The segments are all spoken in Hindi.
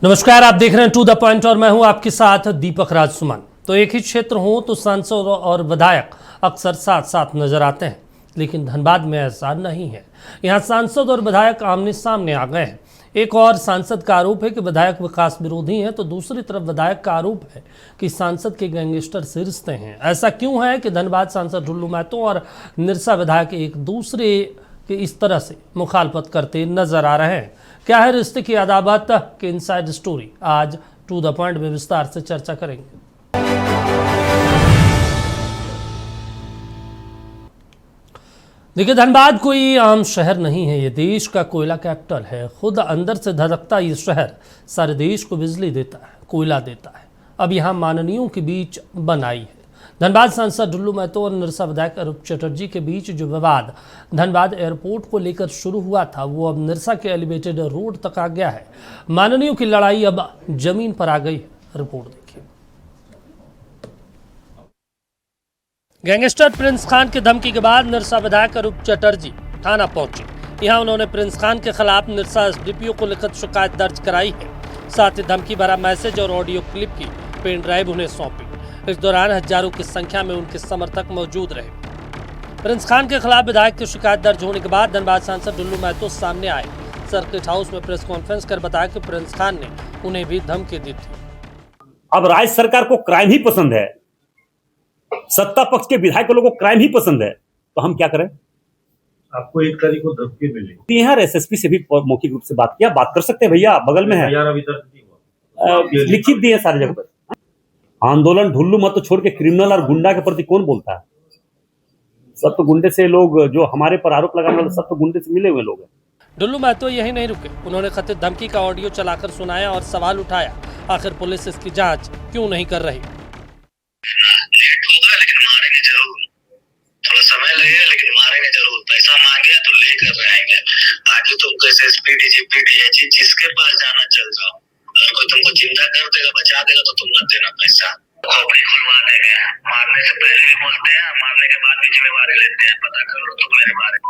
नमस्कार, आप देख रहे हैं टू द पॉइंट और मैं हूं आपके साथ दीपक राज सुमन। तो एक ही क्षेत्र हो तो सांसद और विधायक अक्सर साथ साथ नजर आते हैं, लेकिन धनबाद में ऐसा नहीं है। यहां सांसद और विधायक आमने सामने आ गए हैं। एक और सांसद का आरोप है कि विधायक विकास विरोधी हैं, तो दूसरी तरफ विधायक का आरोप है कि सांसद के गैंगस्टर से रिश्ते हैं। ऐसा क्यों है कि धनबाद सांसद ढुल्लू महतो और निरसा विधायक एक दूसरे के इस तरह से मुखालफत करते नजर आ रहे हैं? क्या है रिश्ते की अदावत की इनसाइड स्टोरी? आज टू द पॉइंट में विस्तार से चर्चा करेंगे। देखिए, धनबाद कोई आम शहर नहीं है, ये देश का कोयला कैपिटल है। खुद अंदर से धधकता ये शहर सारे देश को बिजली देता है, कोयला देता है। अब यहाँ माननीयों के बीच बनाई है। धनबाद सांसद ढुल्लू महतो और निरसा विधायक अरूप चटर्जी के बीच जो विवाद धनबाद एयरपोर्ट को लेकर शुरू हुआ था, वो अब निरसा के एलिवेटेड रोड तक आ गया है। माननीयों की लड़ाई अब जमीन पर आ गई है। रिपोर्ट देखिए। गैंगस्टर प्रिंस खान की धमकी के बाद निरसा विधायक अरूप चटर्जी थाना पहुंचे। यहां उन्होंने प्रिंस खान के खिलाफ निरसा एसडीपीओ को लिखित शिकायत दर्ज कराई है। साथ ही धमकी भरा मैसेज और ऑडियो क्लिप की पेन ड्राइव उन्हें सौंपी। इस दौरान हजारों की संख्या में उनके समर्थक मौजूद रहे। प्रिंस खान के खिलाफ विधायक की शिकायत दर्ज होने के बाद धनबाद सांसद ढुल्लू महतो सामने आए। सर्किट हाउस में प्रेस कॉन्फ्रेंस कर बताया कि प्रिंस खान ने उन्हें भी धमकी दी थी। अब राज्य सरकार को क्राइम ही पसंद है, सत्ता पक्ष के विधायक लोगों को क्राइम ही पसंद है, तो हम क्या करें? आपको 1 तारीख को धमकी मिली। यहाँ एसएसपी से भी मौखिक रूप से बात किया, बात कर सकते हैं भैया, बगल में है, लिखित दिए सारी जगह पर। आंदोलन ढुल्लू मत तो छोड़ के क्रिमिनल और गुंडा के प्रति कौन बोलता है? सब तो गुंडे से लोग जो हमारे पर आरोप लगाने वाले सब तो गुंडे से मिले हुए लोग हैं। ढुल्लू महतो यही नहीं रुके, उन्होंने कथित धमकी का ऑडियो चलाकर सुनाया और सवाल उठाया, आखिर पुलिस इसकी जांच क्यों नहीं कर रही? लेट होगा लेकिन मारेंगे जरूर, थोड़ा समय लगेगा लेकिन मारेंगे जरूर। पैसा मांगे तो लेकर रहेंगे। आगे तुमको एसएसपी डीजीपी डीआईजी जिसके पास जाना चल जाओ, अगर कोई तुमको जिंदा कर देगा बचा देगा तो तुम मत देना पैसा। खोपड़ी खुलवा देंगे, मारने से पहले भी बोलते हैं, मारने के बाद भी जिम्मेवारी लेते हैं। पता कर लो तुम मेरे बारे में।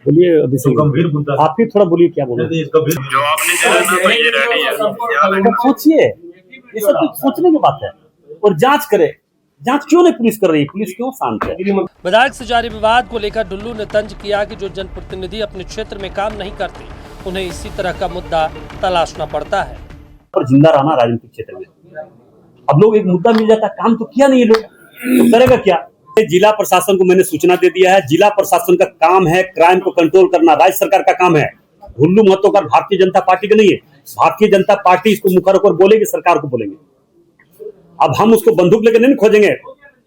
बोलिए अभिषेक, गंभीर मुद्दा आप भी थोड़ा बोलिए, क्या बोल रहे हैं? जवाब नहीं दे रहा तो ये रेडी है। सोचिए, ये सब कुछ सोचने की बात है। और जांच करे, जांच क्यों नहीं पुलिस कर रही है? पुलिस क्यों शांत है? विधायक से जारी विवाद को लेकर ढुल्लू ने तंज किया कि जो जनप्रतिनिधि अपने क्षेत्र में काम नहीं करते, उन्हें इसी तरह का मुद्दा तलाशना पड़ता है। पर जिंदा रहना राजनीतिक क्षेत्र में, अब लोग एक मुद्दा मिल जाता है, काम तो किया नहीं, लोग तो करेगा क्या? जिला प्रशासन को मैंने सूचना दे दिया है। जिला प्रशासन का काम है क्राइम को कंट्रोल करना, राज्य सरकार का काम है। ढुल्लू महतो का भारतीय जनता पार्टी का नहीं है। भारतीय जनता पार्टी इसको मुखर होकर बोलेगी, सरकार को बोलेंगे। अब हम उसको बंदूक लेकर नहीं खोजेंगे,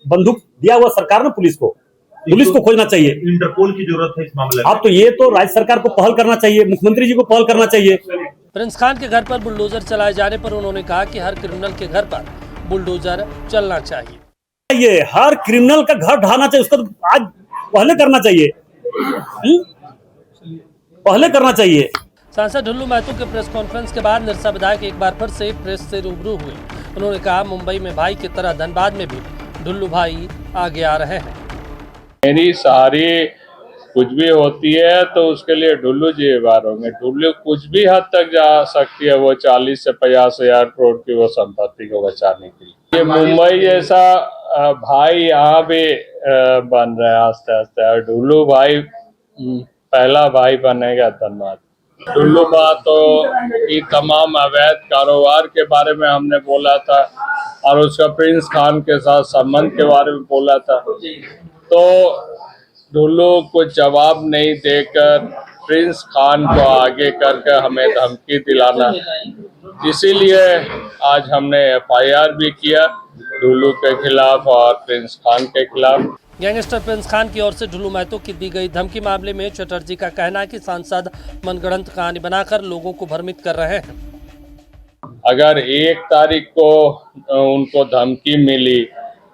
बंदूक दिया हुआ सरकार ने पुलिस को खोजना चाहिए। इंटरपोल की जरूरत है इस मामले में। अब तो ये तो राज्य सरकार को पहल करना चाहिए, मुख्यमंत्री जी को पहल करना चाहिए। प्रिंस खान के घर पर बुलडोजर चलाए जाने पर उन्होंने कहा कि हर क्रिमिनल के घर पर बुलडोजर चलना चाहिए। ये हर क्रिमिनल का घर ढहाना चाहिए, उसका तो आज पहले करना चाहिए, पहले करना चाहिए। सांसद ढुल्लू महतो के प्रेस कॉन्फ्रेंस के बाद निरसा विधायक एक बार फिर से प्रेस से रूबरू हुए। उन्होंने कहा, मुंबई में भाई की तरह धनबाद में भी ढुल्लू भाई आगे आ रहे हैं। मेरी सारी कुछ भी होती है तो उसके लिए ढुल्लू जिम्मेदार होंगे। ढुल्लू कुछ भी हद तक जा सकती है, वो 40 से 50 हजार करोड़ की वो संपत्ति को बचाने के लिए। ये मुंबई जैसा भाई यहाँ भी बन रहा है आस्ते आस्ते। ढुल्लू भाई पहला भाई बनेगा धनबाद। ढुल्लू महतो की तमाम अवैध कारोबार के बारे में हमने बोला था और उसका प्रिंस खान के साथ संबंध के बारे में बोला था, तो ढुल्लू को जवाब नहीं देकर प्रिंस खान को आगे करके हमें धमकी दिलाना, इसीलिए आज हमने एफआईआर भी किया ढुल्लू के खिलाफ और प्रिंस खान के खिलाफ। गैंगस्टर प्रिंस खान की ओर से ढुल्लू महतो की दी गई धमकी मामले में चटर्जी का कहना है कि सांसद मनगढ़ंत कहानी बनाकर लोगों को भ्रमित कर रहे हैं। अगर 1 तारीख को उनको धमकी मिली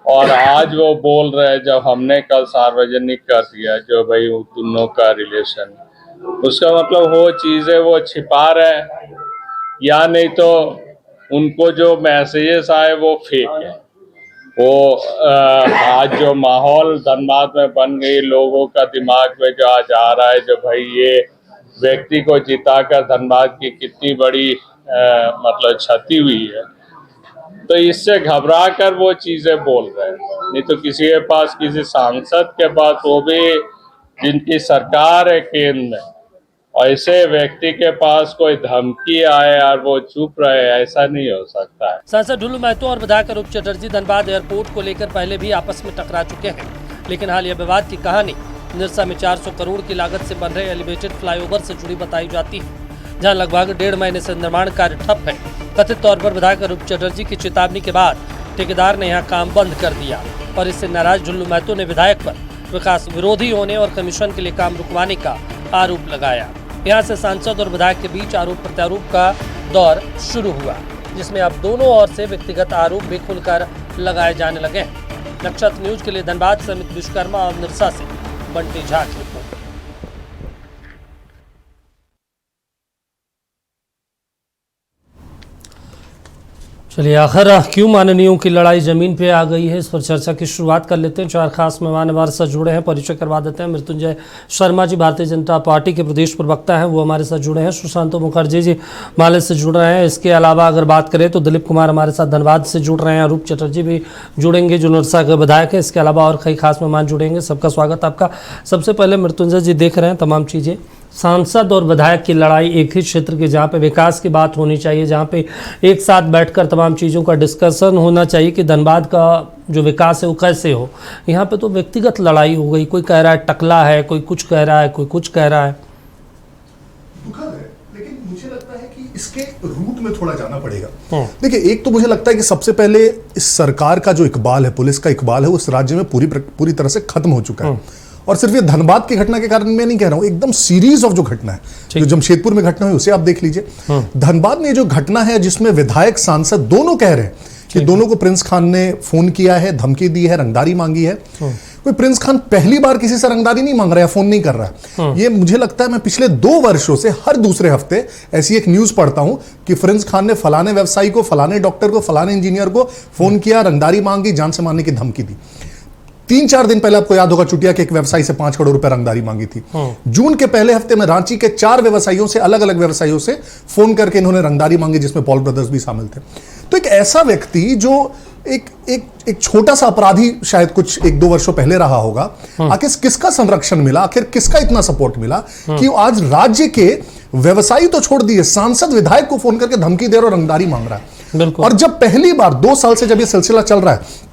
और आज वो बोल रहे हैं, जब हमने कल सार्वजनिक कर दिया जो भाई दोनों का रिलेशन, उसका मतलब वो चीजें वो छिपा रहे हैं, या नहीं तो उनको जो मैसेजेस आए वो फेक है। वो आज जो माहौल धनबाद में बन गई, लोगों का दिमाग में जो आज आ रहा है, जो भाई ये व्यक्ति को जिताकर धनबाद की कितनी बड़ी मतलब क्षति हुई है, तो इससे घबरा कर वो चीजें बोल रहे हैं। नहीं तो किसी के पास, किसी सांसद के पास, वो भी जिनकी सरकार है केंद्र में, ऐसे व्यक्ति के पास कोई धमकी आए और वो चुप रहे, ऐसा नहीं हो सकता है। सांसद ढुल्लू महतो और विधायक अरूप चटर्जी धनबाद एयरपोर्ट को लेकर पहले भी आपस में टकरा चुके हैं, लेकिन हाल यह विवाद की कहानी निरसा में 400 करोड़ की लागत से बन रहे एलिवेटेड फ्लाईओवर से जुड़ी बताई जाती है, जहां लगभग 1.5 महीने से निर्माण कार्य ठप है। कथित तौर पर विधायक अरूप चटर्जी की चेतावनी के बाद ठेकेदार ने यहां काम बंद कर दिया और इससे नाराज ढुल्लू महतो ने विधायक पर विकास विरोधी होने और कमीशन के लिए काम रुकवाने का आरोप लगाया। यहां से सांसद और विधायक के बीच आरोप प्रत्यारोप का दौर शुरू हुआ, जिसमें अब दोनों ओर से व्यक्तिगत आरोप भी खुलकर लगाए जाने लगे हैं। नक्षत्र न्यूज के लिए धनबाद से अमित विश्वकर्मा और निरसा से बंटी झा की रिपोर्ट। चलिए, आखिर क्यों माननीयों की लड़ाई जमीन पे आ गई है, इस पर चर्चा की शुरुआत कर लेते हैं। 4 खास मेहमान हमारे साथ जुड़े हैं, परिचय करवा देते हैं। मृत्युंजय शर्मा जी भारतीय जनता पार्टी के प्रदेश प्रवक्ता हैं, वो हमारे साथ जुड़े हैं। सुशांत मुखर्जी जी माले से जुड़ रहे हैं। इसके अलावा अगर बात करें तो दिलीप कुमार हमारे साथ धनबाद से जुड़ रहे हैं। अरूप चटर्जी भी जुड़ेंगे जो निरसा के विधायक है। इसके अलावा और कई खास मेहमान जुड़ेंगे। सबका स्वागत आपका। सबसे पहले मृत्युंजय जी, देख रहे हैं तमाम चीज़ें, सांसद और विधायक की लड़ाई एक ही क्षेत्र के, जहाँ पे विकास की बात होनी चाहिए, जहाँ पे एक साथ बैठकर तमाम चीज़ों का डिस्कशन होना चाहिए कि धनबाद का जो विकास है वो कैसे हो। यहाँ पे तो व्यक्तिगत लड़ाई हो गई। कोई कह रहा है टकला है, कोई कुछ कह रहा है, कोई कुछ कह रहा है। दुखद है, लेकिन मुझे लगता है कि इसके रूट में थोड़ा जाना पड़ेगा। देखिए, एक तो मुझे लगता है कि सबसे पहले इस सरकार का जो इकबाल है, पुलिस का इकबाल है, वो इस राज्य में पूरी तरह से खत्म हो चुका है। और सिर्फ ये धनबाद की घटना के कारण मैं नहीं कह रहा हूं, एकदम सीरीज ऑफ जो घटना है, जो जमशेदपुर में घटना हुई उसे आप देख लीजिए। धनबाद में जो घटना है जिसमें विधायक सांसद दोनों कह रहे हैं कि दोनों को प्रिंस खान ने फोन किया है, धमकी दी है, रंगदारी मांगी है। कोई प्रिंस खान पहली बार किसी से रंगदारी नहीं मांग रहा है, फोन नहीं कर रहा है। ये मुझे लगता है, मैं पिछले 2 वर्षों से हर दूसरे हफ्ते ऐसी एक न्यूज पढ़ता हूं कि प्रिंस खान ने फलाने व्यवसायी को, फलाने डॉक्टर को, फलाने इंजीनियर को फोन किया, रंगदारी मांगी, जान से मारने की धमकी दी। 3-4 दिन पहले आपको याद होगा चुटिया के एक व्यवसायी से 5 करोड़ रुपए रंगदारी मांगी थी। जून के पहले हफ्ते में रांची के 4 व्यवसायियों से, अलग अलग व्यवसायियों से फोन करके इन्होंने रंगदारी मांगी, जिसमें पॉल ब्रदर्स भी शामिल थे। तो एक ऐसा व्यक्ति जो एक छोटा सा अपराधी शायद कुछ 1-2 वर्षों पहले रहा होगा, आखिर किसका संरक्षण मिला, आखिर किसका इतना सपोर्ट मिला कि आज राज्य के व्यवसायी तो छोड़ दिए, सांसद विधायक को फोन करके धमकी दे रहा और रंगदारी मांग रहा है। और जब पहली बार 2 साल से जब ये सिलसिला चल रहा है,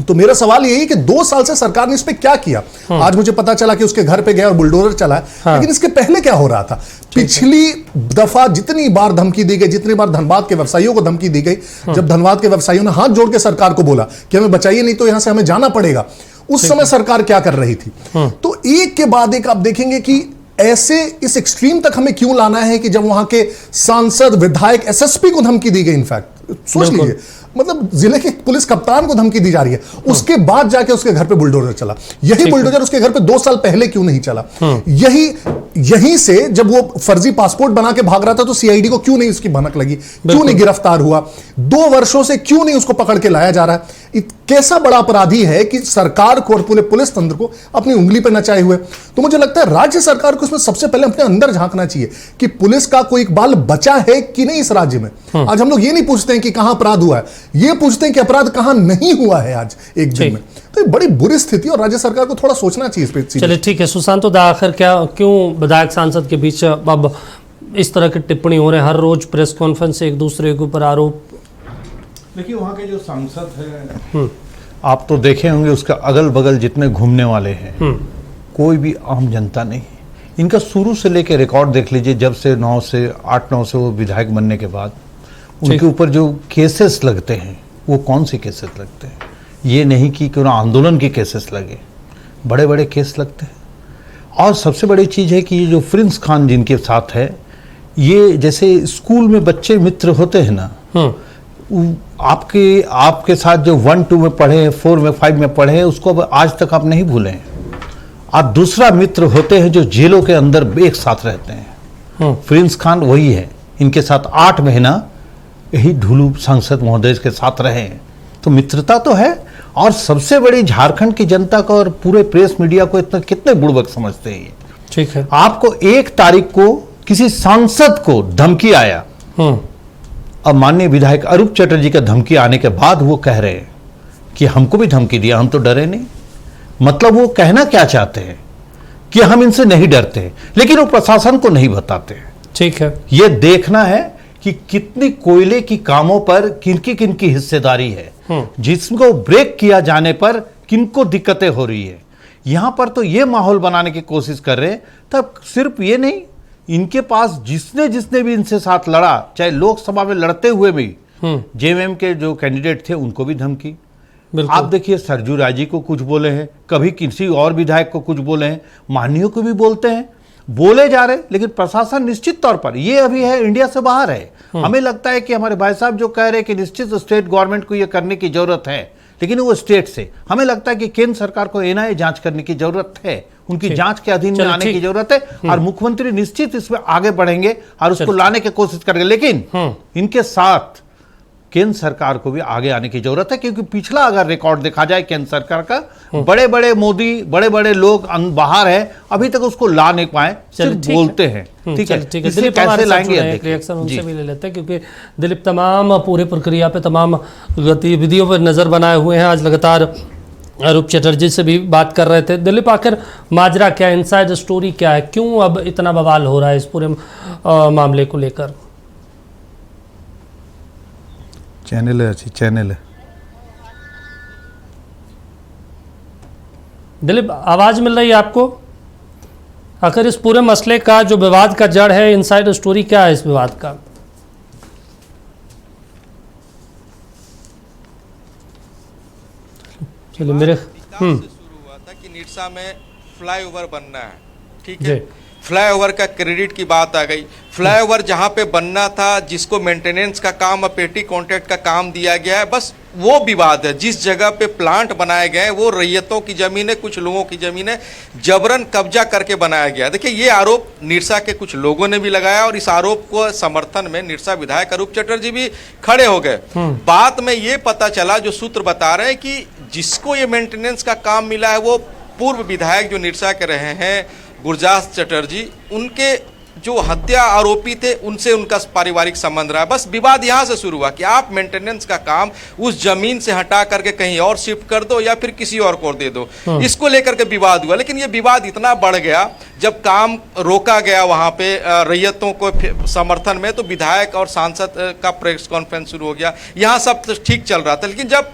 तो मेरा सवाल यही कि 2 साल से सरकार ने इस पे क्या किया। आज मुझे पता चला कि उसके घर पे गया और बुलडोजर चला है, लेकिन इसके पहले क्या हो रहा था? पिछली दफा जितनी बार धमकी दी गई, जितनी बार धनबाद के व्यवसायियों को धमकी दी गई, जब धनबाद के व्यवसायियों ने हाथ जोड़ के सरकार को बोला कि हमें बचाइए नहीं तो यहां से हमें जाना पड़ेगा, उस समय सरकार क्या कर रही थी? तो एक के बाद एक आप देखेंगे कि ऐसे इस एक्सट्रीम तक हमें क्यों लाना है कि जब वहां के सांसद, विधायक, एसएसपी को धमकी दी गई, इनफैक्ट सोच लीजिए, मतलब जिले के पुलिस कप्तान को धमकी दी जा रही है, उसके बाद जाके उसके घर पे बुलडोजर चला। यही बुलडोजर उसके घर पे 2 साल पहले क्यों नहीं चला? यहीं से जब वो फर्जी पासपोर्ट बना के भाग रहा था तो सीआईडी को क्यों नहीं उसकी भनक लगी, क्यों नहीं गिरफ्तार हुआ? 2 वर्षों से क्यों नहीं उसको पकड़ के लाया जा रहा है? कैसा बड़ा अपराधी है कि सरकार को और पूरे पुलिस तंत्र को अपनी उंगली पर नचाए हुए? तो मुझे लगता है राज्य सरकार को इसमें सबसे पहले अपने अंदर झांकना चाहिए कि पुलिस का कोई इकबाल बचा है कि नहीं इस राज्य में। आज हम लोग ये नहीं पूछते हैं कि कहां अपराध हुआ है, ये पूछते हैं कि अपराध कहां नहीं हुआ है आज एक दिन में। तो बड़ी बुरी स्थिति और राज्य सरकार को थोड़ा सोचना चाहिए इस पे। चलिए ठीक है सुशांत, तो आखिर क्यों विधायक सांसद के बीच अब इस तरह की टिप्पणी हो रहे हैं? हर रोज प्रेस कॉन्फ्रेंस से एक दूसरे के ऊपर आरोप। देखिए, वहाँ के जो सांसद हैं, आप तो देखे होंगे उसका अगल बगल जितने घूमने वाले हैं, कोई भी आम जनता नहीं। इनका शुरू से लेके रिकॉर्ड देख लीजिए, जब से 8-9 से वो विधायक बनने के बाद उनके ऊपर जो केसेस लगते हैं वो कौन से केसेस लगते हैं? ये नहीं कि क्यों आंदोलन के केसेस लगे, बड़े बड़े केस लगते हैं। और सबसे बड़ी चीज़ है कि ये जो प्रिंस खान जिनके साथ है, ये जैसे स्कूल में बच्चे मित्र होते हैं ना, आपके साथ जो 1-2 में पढ़े, 4 में 5 में पढ़े, उसको अब आज तक आप नहीं भूले हैं। आप दूसरा मित्र होते हैं जो जेलों के अंदर एक साथ रहते हैं। प्रिंस खान वही है, इनके साथ 8 महीना यही ढुल्लू सांसद महोदय के साथ रहे हैं। तो मित्रता तो है। और सबसे बड़ी झारखंड की जनता को और पूरे प्रेस मीडिया को इतना कितने बुड़बक समझते हैं। ठीक है, आपको 1 तारीख को किसी सांसद को धमकी आया, अब माननीय विधायक अरूप चटर्जी का धमकी आने के बाद वो कह रहे हैं कि हमको भी धमकी दिया, हम तो डरे नहीं। मतलब वो कहना क्या चाहते हैं कि हम इनसे नहीं डरते, लेकिन वो प्रशासन को नहीं बताते। ठीक है, ये देखना है कि कितनी कोयले की कामों पर किनकी हिस्सेदारी है, जिसको ब्रेक किया जाने पर किनको दिक्कतें हो रही है। यहां पर तो ये माहौल बनाने की कोशिश कर रहे हैं। तब सिर्फ ये नहीं, इनके पास जिसने भी इनसे साथ लड़ा, चाहे लोकसभा में लड़ते हुए भी जेएमएम के जो कैंडिडेट थे उनको भी धमकी। आप देखिए सरजू राजी को कुछ बोले हैं, कभी किसी और विधायक को कुछ बोले हैं, माननीयों को भी बोलते हैं, बोले जा रहे। लेकिन प्रशासन निश्चित तौर पर ये अभी है इंडिया से बाहर है। हमें लगता है कि हमारे भाई साहब जो कह रहे हैं कि निश्चित स्टेट गवर्नमेंट को ये करने की जरूरत है, लेकिन वो स्टेट से हमें लगता है कि केंद्र सरकार को एनआईए जांच करने की जरूरत है, उनकी जांच के अधीन में आने की जरूरत है। और मुख्यमंत्री निश्चित इसमें आगे बढ़ेंगे और उसको लाने की कोशिश करेंगे। लेकिन इनके साथ केंद्र सरकार को भी आगे आने की जरूरत है, क्योंकि पिछला अगर रिकॉर्ड देखा जाए केंद्र सरकार का, बड़े बड़े मोदी, बड़े बड़े लोग बाहर हैं, अभी तक उसको ला नहीं पाए, सिर्फ बोलते हैं। ठीक है, दिलीप कैसे लाएंगे रिएक्शन उनसे भी ले लेते हैं, क्योंकि दिलीप तमाम पूरे प्रक्रिया पे, तमाम गतिविधियों पर नजर बनाए हुए हैं। आज लगातार अरूप चटर्जी से भी बात कर रहे थे। दिलीप, आखिर माजरा क्या है, इनसाइड स्टोरी क्या है, क्यों अब इतना बवाल हो रहा है इस पूरे मामले को लेकर? चैनल है, अच्छी चैनल है। दिलीप, आवाज मिल रही है आपको? आखिर इस पूरे मसले का जो विवाद का जड़ है, इनसाइड स्टोरी क्या है इस विवाद का? चलिए मेरे शुरू हुआ था कि निरसा में फ्लाईओवर बनना है, ठीक है। फ्लाईओवर का क्रेडिट की बात आ गई। फ्लाईओवर जहां पे बनना था, जिसको मेंटेनेंस का काम और पेटी कॉन्ट्रैक्ट का काम दिया गया है, बस वो विवाद है। जिस जगह पे प्लांट बनाए गए वो रैयतों की जमीन है, कुछ लोगों की जमीन है, जबरन कब्जा करके बनाया गया। देखिए, ये आरोप निरसा के कुछ लोगों ने भी लगाया और इस आरोप को समर्थन में निरसा विधायक अरूप चटर्जी भी खड़े हो गए। बात में ये पता चला, जो सूत्र बता रहे हैं कि जिसको ये मेंटेनेंस का काम मिला है वो पूर्व विधायक जो निरसा के रहे हैं गुरजास चटर्जी, उनके जो हत्या आरोपी थे उनसे उनका पारिवारिक संबंध रहा। बस विवाद यहाँ से शुरू हुआ कि आप मेंटेनेंस का काम उस जमीन से हटा करके कहीं और शिफ्ट कर दो या फिर किसी और को दे दो, इसको लेकर के विवाद हुआ। लेकिन ये विवाद इतना बढ़ गया, जब काम रोका गया वहाँ पे रैयतों को समर्थन में, तो विधायक और सांसद का प्रेस कॉन्फ्रेंस शुरू हो गया। यहाँ सब ठीक चल रहा था, लेकिन जब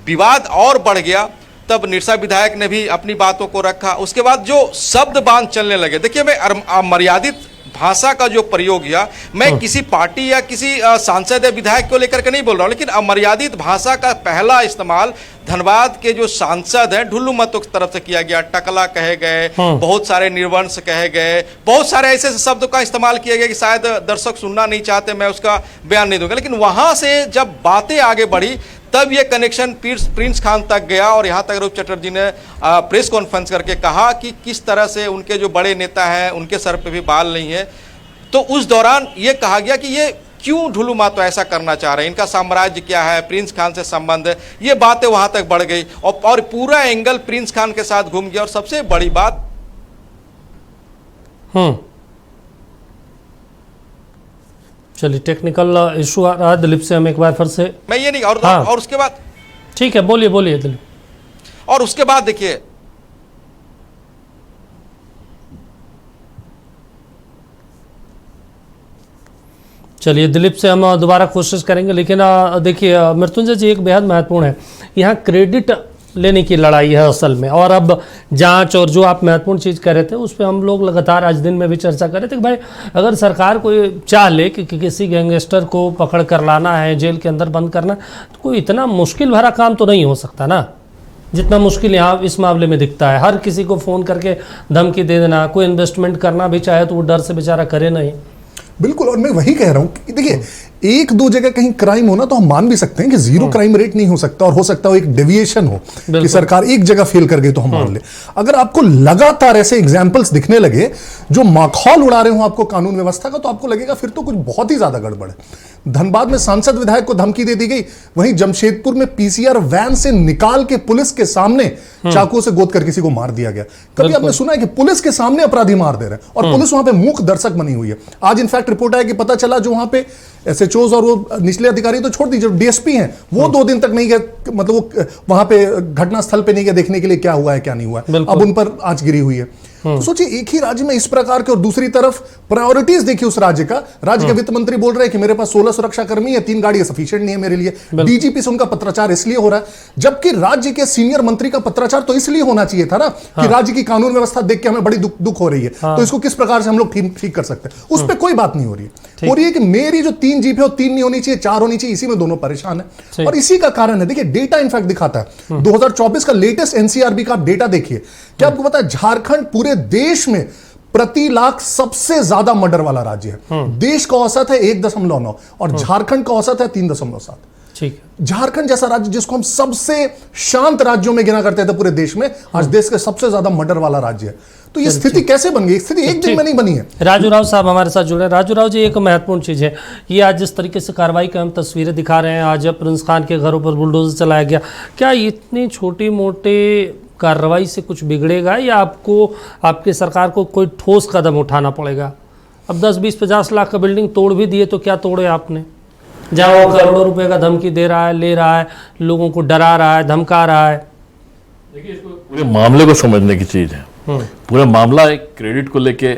विवाद और बढ़ गया तब निरसा विधायक ने भी अपनी बातों को रखा। उसके बाद जो शब्द बांध चलने लगे, देखिए मैं अमर्यादित भाषा का जो प्रयोग किया, मैं किसी पार्टी या किसी सांसद या विधायक को लेकर के नहीं बोल रहा हूं, लेकिन अमर्यादित भाषा का पहला इस्तेमाल धनबाद के जो सांसद हैं ढुल्लू मतों की तरफ से किया गया। टकला कहे गए, बहुत सारे निर्वंश कहे गए, बहुत सारे ऐसे शब्दों का इस्तेमाल किया गया कि शायद दर्शक सुनना नहीं चाहते, मैं उसका बयान नहीं दूंगा। लेकिन वहां से जब बातें आगे बढ़ी तब ये कनेक्शन प्रिंस खान तक गया और यहाँ तक अरूप चटर्जी ने प्रेस कॉन्फ्रेंस करके कहा कि किस तरह से उनके जो बड़े नेता हैं उनके सर पे भी बाल नहीं है। तो उस दौरान ये कहा गया कि ये क्यों ढुल्लू महतो ऐसा करना चाह रहे हैं, इनका साम्राज्य क्या है, प्रिंस खान से संबंध है, ये बातें वहां तक बढ़ गई और पूरा एंगल प्रिंस खान के साथ घूम गया। और सबसे बड़ी बात, चलिए टेक्निकल इशू आ रहा है, दिलीप से हम एक बार फिर से मैं ये नहीं और उसके बाद ठीक है, बोलिए दिलीप। और उसके बाद देखिए, चलिए दिलीप से हम दोबारा कोशिश करेंगे, लेकिन देखिए मृत्युंजय जी, एक बेहद महत्वपूर्ण है, यहाँ क्रेडिट लेने की लड़ाई है असल में। और अब जांच और जो आप महत्वपूर्ण चीज़ कह रहे थे उस पर हम लोग लगातार आज दिन में भी चर्चा कर रहे थे कि भाई अगर सरकार कोई चाह ले कि किसी गैंगस्टर को पकड़ कर लाना है, जेल के अंदर बंद करना, तो कोई इतना मुश्किल भरा काम तो नहीं हो सकता ना, जितना मुश्किल यहाँ इस मामले में दिखता है। हर किसी को फ़ोन करके धमकी दे देना, कोई इन्वेस्टमेंट करना भी चाहे तो वो डर से बेचारा करे नहीं। बिल्कुल, और मैं वही कह रहा हूं कि देखिए, एक दो जगह कहीं क्राइम होना तो हम मान भी सकते हैं कि जीरो क्राइम रेट नहीं हो सकता, और हो सकता है एक डेविएशन हो कि सरकार एक जगह फेल कर गई तो हम मान ले। अगर आपको लगातार ऐसे एग्जांपल्स दिखने लगे जो माखौल उड़ा रहे हो आपको कानून व्यवस्था का, तो आपको लगेगा फिर तो कुछ बहुत ही ज्यादा गड़बड़ है। धनबाद में सांसद विधायक को धमकी दे दी गई, वहीं जमशेदपुर में पीसीआर वैन से निकाल के पुलिस के सामने चाकू से गोद कर किसी को मार दिया गया। कभी आपने सुना है कि पुलिस के सामने अपराधी मार दे रहे हैं और पुलिस वहां पे मूक दर्शक बनी हुई है। आज इनफैक्ट रिपोर्ट आया कि पता चला जो वहां पे एसएचओज और वो निचले अधिकारी तो छोड़ दीजिए, डीएसपी हैं वो 2 दिन तक नहीं गए, मतलब वो वहां पे घटना स्थल पे नहीं गए देखने के लिए क्या हुआ है क्या नहीं हुआ है, अब उन पर आंच गिरी हुई है। तो सोचिए एक ही राज्य में इस प्रकार के, और दूसरी तरफ प्रायोरिटीज देखिए उस राज्य का, राज्य के वित्त मंत्री बोल रहे हैं कि मेरे पास 16 सुरक्षा कर्मी है, 3 गाड़ियां सफिशिएंट नहीं है मेरे लिए, डीजीपी से उनका पत्राचार इसलिए हो रहा है, जबकि राज्य के सीनियर मंत्री का पत्राचार तो इसलिए होना चाहिए था ना कि राज्य की कानून व्यवस्था देख के हमें बड़ी दुख हो रही है, तो इसको किस प्रकार से हम लोग ठीक कर सकते हैं, उस पर कोई बात नहीं हो रही है। हो रही है कि मेरी जो 3 जीप है वो 3 नहीं होनी चाहिए, 4 होनी चाहिए, इसी में दोनों परेशान है। और इसी का कारण है, देखिए डेटा इनफैक्ट दिखाता है 2024 का लेटेस्ट एनसीआरबी का डेटा देखिए, क्या आपको पता है झारखंड पूरे देश में प्रति लाख सबसे ज्यादा मर्डर वाला राज्य है। देश का औसत है 1.9 और झारखंड का औसत है 3.7। ठीक है, झारखंड जैसा राज्य जिसको हम सबसे शांत राज्यों में गिना करते थे पूरे देश में, आज देश के सबसे ज्यादा मर्डर वाला राज्य है। तो ये स्थिति कैसे बन गई? स्थिति एक दिन में नहीं बनी है। राजू राव साहब हमारे साथ जुड़े। राजू राव जी, एक महत्वपूर्ण चीज़ है ये, आज जिस तरीके से कार्रवाई की हम तस्वीरें दिखा रहे हैं, आज प्रिंस खान के घरों पर बुलडोजर चलाया गया, क्या इतनी छोटी मोटे कार्रवाई से कुछ बिगड़ेगा या आपको, आपकी सरकार को कोई ठोस कदम उठाना पड़ेगा? अब 10, 20, 50 लाख का बिल्डिंग तोड़ भी दिए तो क्या तोड़े आपने? जहाँ वो करोड़ों रुपए का धमकी दे रहा है, ले रहा है, लोगों को डरा रहा है, धमका रहा है। देखिए, इसको पूरे मामले को समझने की चीज़ है। पूरा मामला एक क्रेडिट को लेके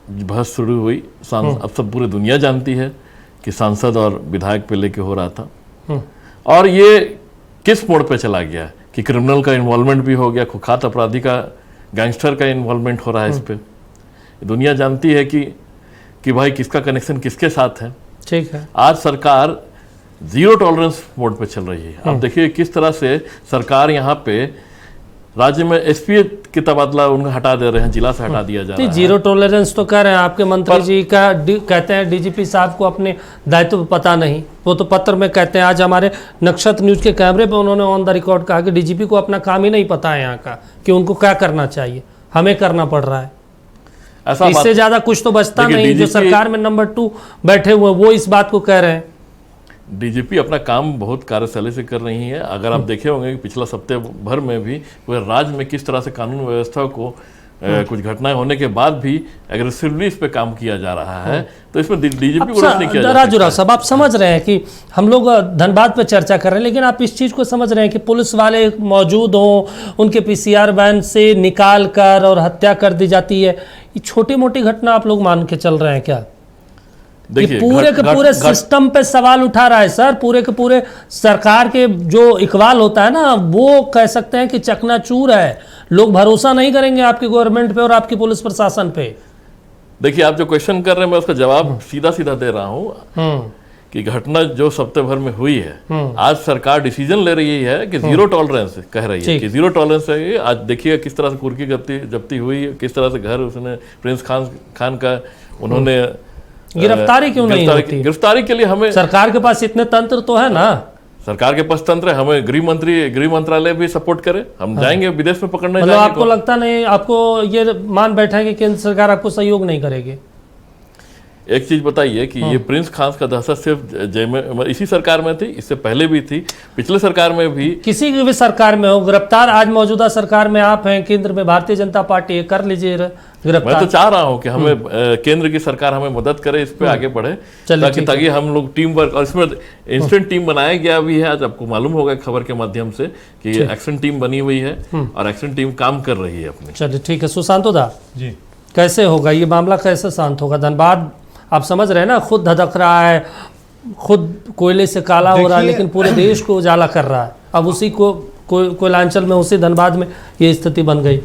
बहस शुरू हुई। अब सब पूरी दुनिया जानती है कि सांसद और विधायक पे लेके हो रहा था, और ये किस मोड़ पे चला गया कि क्रिमिनल का इन्वॉल्वमेंट भी हो गया, कुख्यात अपराधी का, गैंगस्टर का इन्वॉल्वमेंट हो रहा है इस पे। दुनिया जानती है कि भाई किसका कनेक्शन किसके साथ है। ठीक है, आज सरकार जीरो टॉलरेंस मोड पे चल रही है। अब देखिए किस तरह से सरकार यहाँ पे राज्य में एसपी की तबादला उनको हटा दे रहे हैं, जिला से हटा दिया जा रहा है। जीरो टॉलरेंस तो कह रहे हैं आपके मंत्री जी का, कहते हैं डीजीपी साहब को अपने दायित्व पता नहीं, वो तो पत्र में कहते हैं। आज हमारे नक्षत्र न्यूज के कैमरे पे उन्होंने ऑन द रिकॉर्ड कहा कि डीजीपी को अपना काम ही नहीं पता है यहाँ का, कि उनको क्या करना चाहिए, हमें करना पड़ रहा है। ऐसा इससे ज्यादा कुछ तो बचता नहीं। जो सरकार में नंबर 2 बैठे हुए वो इस बात को कह रहे हैं। डीजीपी अपना काम बहुत कार्यशैली से कर रही है। अगर आप देखे होंगे कि पिछला सप्ताह भर में भी पूरे राज्य में किस तरह से कानून व्यवस्था को कुछ घटनाएं होने के बाद भी एग्रेसिवली इस पे काम किया जा रहा है, तो इसमें डीजीपी को नहीं किया जा रहा। राजू राव साहब, आप समझ रहे हैं कि हम लोग धनबाद पे चर्चा कर रहे हैं, लेकिन आप इस चीज को समझ रहे हैं कि पुलिस वाले मौजूद हों, उनके पीसीआर वैन से निकाल कर और हत्या कर दी जाती है, ये छोटी मोटी घटना आप लोग मान के चल रहे हैं क्या? देखिए, पूरे के पूरे सिस्टम पे सवाल उठा रहा है सर। पूरे के पूरे सरकार के जो इकबाल होता है ना, वो कह सकते हैं कि चकनाचूर है। लोग भरोसा नहीं करेंगे आपकी गवर्नमेंट पे और आपकी पुलिस प्रशासन पे। देखिए, आप जो क्वेश्चन कर रहे हैं मैं उसका जवाब सीधा सीधा दे रहा हूँ कि घटना जो सप्ताह भर में हुई है, आज सरकार डिसीजन ले रही है कि जीरो टॉलरेंस कह रही है कि जीरो टॉलरेंस है। आज देखिए किस तरह से कुर्की जब्ती हुई, किस तरह से घर उसने प्रिंस खान का उन्होंने गिरफ्तारी क्यों नहीं होती? गिरफ्तारी के लिए हमें, सरकार के पास इतने तंत्र तो है ना, सरकार के पास तंत्र है। हमें गृह मंत्रालय भी सपोर्ट करे, हम जाएंगे विदेश में पकड़ने। मतलब आपको लगता नहीं, आपको ये मान बैठा है कि केंद्र सरकार आपको सहयोग नहीं करेगी? एक चीज बताइए कि ये प्रिंस खान का दहशत सिर्फ इसी सरकार में थी, इससे पहले भी थी, पिछले सरकार में भी, किसी भी सरकार में हो गिरफ्तार। आज मौजूदा सरकार में आप हैं, केंद्र में भारतीय जनता पार्टी है, कर लीजिए गिरफ्तार। मैं तो चाह रहा हूं कि हमें केंद्र की सरकार हमें मदद करे, इस पे आगे बढ़े, ताकि हम लोग टीम वर्क, और इसमें इंस्टेंट टीम बनाया गया भी है। आज आपको मालूम होगा खबर के माध्यम से कि एक्शन टीम बनी हुई है और एक्शन टीम काम कर रही है अपनी। चलिए ठीक है, सुशांत दा जी, कैसे होगा ये मामला, कैसे शांत होगा? धनबाद आप समझ रहे हैं ना, खुद धधक रहा है, खुद कोयले से काला हो रहा है, लेकिन पूरे देश को उजाला कर रहा है। अब उसी को कोयलांचल में, उसी धनबाद में ये स्थिति बन गई।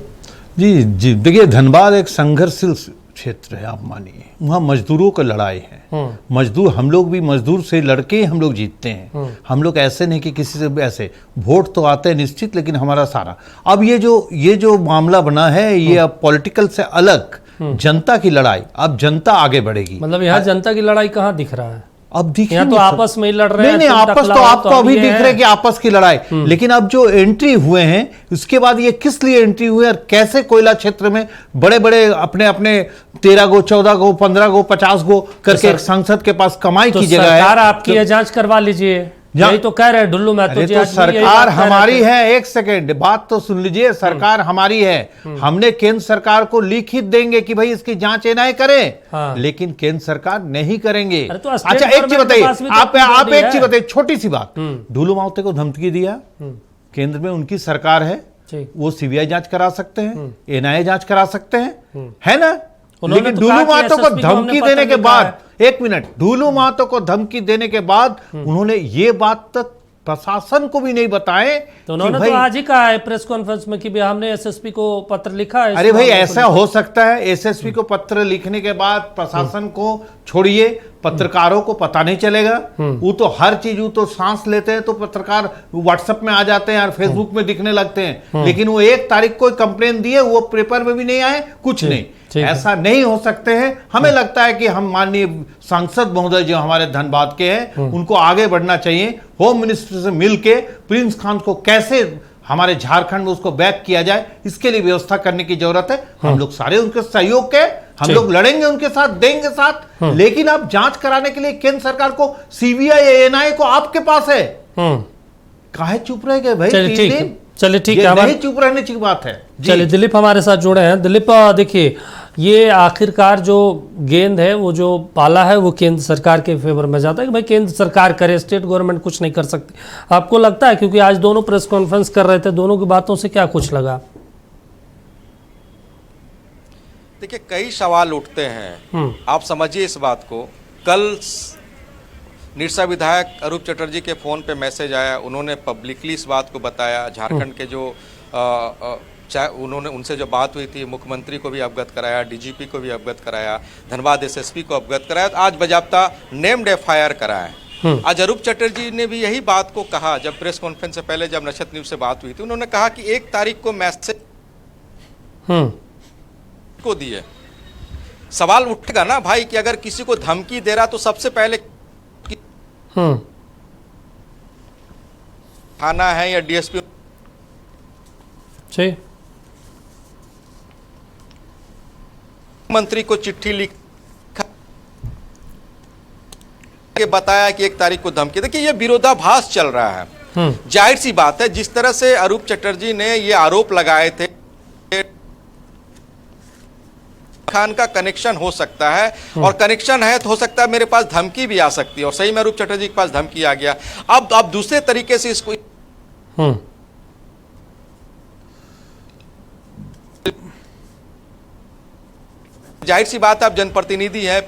जी जी, देखिए धनबाद एक संघर्षशील क्षेत्र है, आप मानिए। वहाँ मजदूरों का लड़ाई है। मजदूर, हम लोग भी मजदूर से लड़के हम लोग जीतते हैं। हम लोग ऐसे नहीं कि किसी से ऐसे, वोट तो आते हैं निश्चित, लेकिन हमारा सारा, अब ये जो मामला बना है, ये अब पॉलिटिकल से अलग जनता की लड़ाई, अब जनता आगे बढ़ेगी। मतलब यहाँ जनता की लड़ाई कहाँ दिख रहा है? अब दिख तो आपस में लड़ रहे हैं। नहीं, आपस तो आपको अभी दिख रहा है कि आपस की लड़ाई, लेकिन अब जो एंट्री हुए हैं उसके बाद ये किस लिए एंट्री हुए और कैसे कोयला क्षेत्र में बड़े बड़े अपने 13 गो 14 गो 15 गो 50 गो करके एक सांसद के पास कमाई की जगह है। सरकार आपकी जांच करवा लीजिए। यही तो कह रहे हैं ढुल्लू महतो अरे जी, तो आज भी यही बात सरकार कह रहे हमारी थे। है, एक सेकेंड बात तो सुन लीजिए, सरकार हमारी है, हमने केंद्र सरकार को लिखित देंगे कि भाई इसकी जांच एनआईए करे, हाँ। लेकिन केंद्र सरकार नहीं करेंगे। अरे तो अच्छा स्टेट एक चीज गवर्नमेंट के बताइए, पास भी तो आप अपनी बॉडी एक है। चीज बताइए, छोटी सी बात, ढुल्लू महतो को धमकी दिया, केंद्र में उनकी सरकार है, जी। वो सीबीआई जांच करा सकते हैं, एनआईए जांच करा सकते हैं, है ना। उन्होंने लेकिन तो ढुल्लू कहा कि महतो को SSP को हमने धमकी पत्र देने के लिखा बाद, एक मिनट, ढुल्लू महतो को धमकी देने के बाद उन्होंने ये बात तक प्रशासन को भी नहीं बताए तो उन्होंने तो आज ही कहा है प्रेस कॉन्फ्रेंस में कि भी हमने एसएसपी को पत्र लिखा है। अरे भाई ऐसा हो सकता है, एसएसपी को पत्र लिखने के बाद प्रशासन को छोड़िए, पत्रकारों को पता नहीं चलेगा, वो तो हर चीज, वो तो सांस लेते हैं तो पत्रकार व्हाट्सएप में आ जाते हैं और फेसबुक में दिखने लगते हैं, लेकिन वो 1 तारीख को कंप्लेन दिए, वो पेपर में भी नहीं आए, कुछ नहीं, ऐसा नहीं हो सकते हैं। हमें लगता है कि हम माननीय सांसद महोदय जो हमारे धनबाद के हैं, उनको आगे बढ़ना चाहिए, होम मिनिस्टर से मिलके प्रिंस खान को कैसे हमारे झारखंड में उसको बैक किया जाए, इसके लिए व्यवस्था करने की जरूरत है। हम लोग सारे उनके सहयोग के, हम लोग लड़ेंगे उनके साथ, देंगे साथ, लेकिन आप जांच कराने के लिए केंद्र सरकार को, सीबीआई एनआईए को आपके पास है, काहे चुप रह गए भाई? चलिए 3 ठीक है, दिन चलिए ठीक ये है, नहीं चुप रहने की बात है। जी। चलिए दिलीप हमारे साथ जुड़े हैं। दिलीप देखिए, ये आखिरकार जो गेंद है, वो जो पाला है, वो केंद्र सरकार के फेवर में जाता है कि भाई केंद्र सरकार करे, स्टेट गवर्नमेंट कुछ नहीं कर सकती। आपको लगता है, क्योंकि आज दोनों प्रेस कॉन्फ्रेंस कर रहे थे, दोनों की बातों से क्या कुछ लगा? देखिए कई सवाल उठते हैं, आप समझिए इस बात को। कल निरसा विधायक अरूप चटर्जी के फ़ोन पे मैसेज आया, उन्होंने पब्लिकली इस बात को बताया, झारखंड के जो चाहे उन्होंने उनसे जो बात हुई थी, मुख्यमंत्री को भी अवगत कराया, डीजीपी को भी अवगत कराया, धनबाद एसएसपी को अवगत कराया, आज बजाबता नेम्ड एफआईआर कराए। आज अरूप चटर्जी ने भी यही बात को कहा, जब प्रेस कॉन्फ्रेंस से पहले जब नक्षत्र न्यूज से बात हुई थी, उन्होंने कहा कि 1 तारीख को मैसेज को दिए। सवाल उठेगा ना भाई कि अगर किसी को धमकी दे रहा तो सबसे पहले थाना है या डीएसपी मंत्री को चिट्ठी लिख के बताया कि 1 तारीख को धमकी। देखिए ये विरोधाभास चल रहा है। जाहिर सी बात है, जिस तरह से अरूप चटर्जी ने ये आरोप लगाए थे, खान का कनेक्शन हो सकता है, और कनेक्शन है तो हो सकता है मेरे पास धमकी भी आ सकती है, और सही में अरूप चटर्जी के पास धमकी आ गया। अब दूसरे तरीके से इसको जाहिर सी बात, आप जनप्रतिनिधि हैं,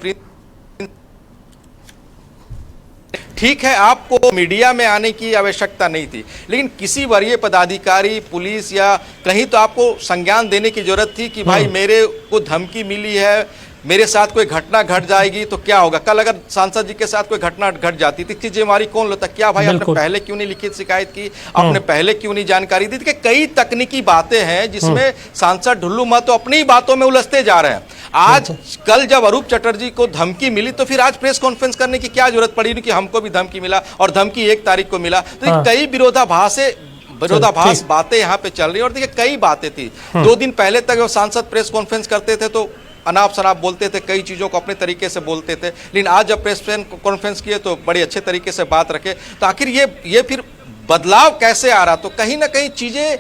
ठीक है आपको मीडिया में आने की आवश्यकता नहीं थी, लेकिन किसी वरीय पदाधिकारी, पुलिस या कहीं तो आपको संज्ञान देने की जरूरत थी कि भाई मेरे को धमकी मिली है, मेरे साथ कोई घटना घट जाएगी तो क्या होगा। कल अगर सांसद जी के साथ कोई घटना घट जाती थी, इसकी जिम्मेवारी कौन लेता? क्या भाई आपने पहले क्यों नहीं लिखित शिकायत की, आपने पहले क्यों नहीं जानकारी दी? कि कई तकनीकी बातें हैं जिसमें सांसद ढुल्लू महतो अपनी ही बातों में उलझते जा रहे हैं। आज कल जब अरूप चटर्जी को धमकी मिली तो फिर आज प्रेस कॉन्फ्रेंस करने की क्या जरूरत पड़ी कि हमको भी धमकी मिला और धमकी 1 तारीख को मिला। तो कई विरोधाभास बातें यहाँ पे चल रही है। और देखिए कई बातें थी, 2 दिन पहले तक सांसद प्रेस कॉन्फ्रेंस करते थे तो अनाप शनाप बोलते थे, कई चीज़ों को अपने तरीके से बोलते थे, लेकिन आज जब प्रेस कॉन्फ्रेंस किए तो बड़े अच्छे तरीके से बात रखे। तो आखिर ये फिर बदलाव कैसे आ रहा? तो कहीं ना कहीं चीजें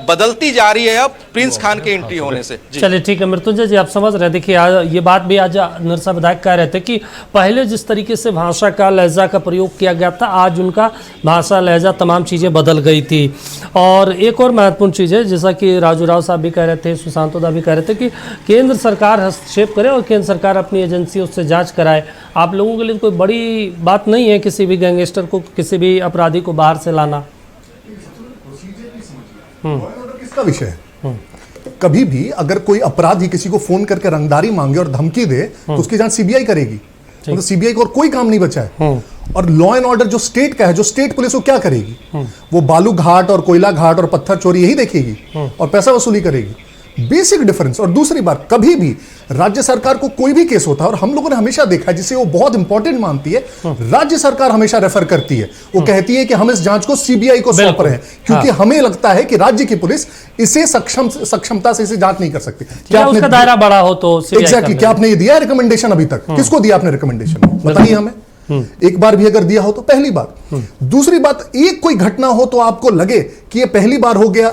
बदलती जा रही है अब प्रिंस खान के एंट्री होने से। चलिए ठीक है मृत्युंजय जी, आप समझ रहे। देखिए ये बात भी आज निरसा विधायक कह रहे थे कि पहले जिस तरीके से भाषा का लहजा का प्रयोग किया गया था, आज उनका भाषा लहजा तमाम चीज़ें बदल गई थी। और एक और महत्वपूर्ण चीज़ है, जैसा कि राजू राव साहब भी कह रहे थे, सुशांत ओदा भी कह रहे थे कि केंद्र सरकार हस्तक्षेप करे और केंद्र सरकार अपनी एजेंसियों से जाँच कराए। आप लोगों के लिए कोई बड़ी बात नहीं है किसी भी गैंगस्टर को, किसी भी अपराधी को बाहर से लाना। किसका विषय है? कभी भी अगर कोई अपराधी किसी को फोन करके रंगदारी मांगे और धमकी दे तो उसकी जांच सीबीआई करेगी। तो सीबीआई को और कोई काम नहीं बचा है। और लॉ एंड ऑर्डर जो स्टेट का है, जो स्टेट पुलिस वो क्या करेगी? वो बालू घाट और कोयला घाट और पत्थर चोरी यही देखेगी और पैसा वसूली करेगी। Basic difference. और दूसरी बात, कभी भी राज्य सरकार को कोई भी केस होता है, और हम लोगों ने हमेशा देखा है, जिसे वो बहुत इंपॉर्टेंट मानती है, राज्य सरकार हमेशा रेफर करती है। वो कहती है कि हम इस जांच को सीबीआई को सौंप रहे हैं, क्योंकि हमें लगता है कि राज्य की पुलिस इसे क्षमता से इसे जांच नहीं कर सकती। क्या उसका दायरा बड़ा हो तो एग्जैक्टली क्या आपने ये दिया रिकमेंडेशन? अभी तक किसको दिया आपने रिकमेंडेशन? बताइए हमें। एक बार भी अगर दिया हो तो पहली बार। दूसरी बात, एक कोई घटना हो तो आपको लगे कि ये पहली बार हो गया।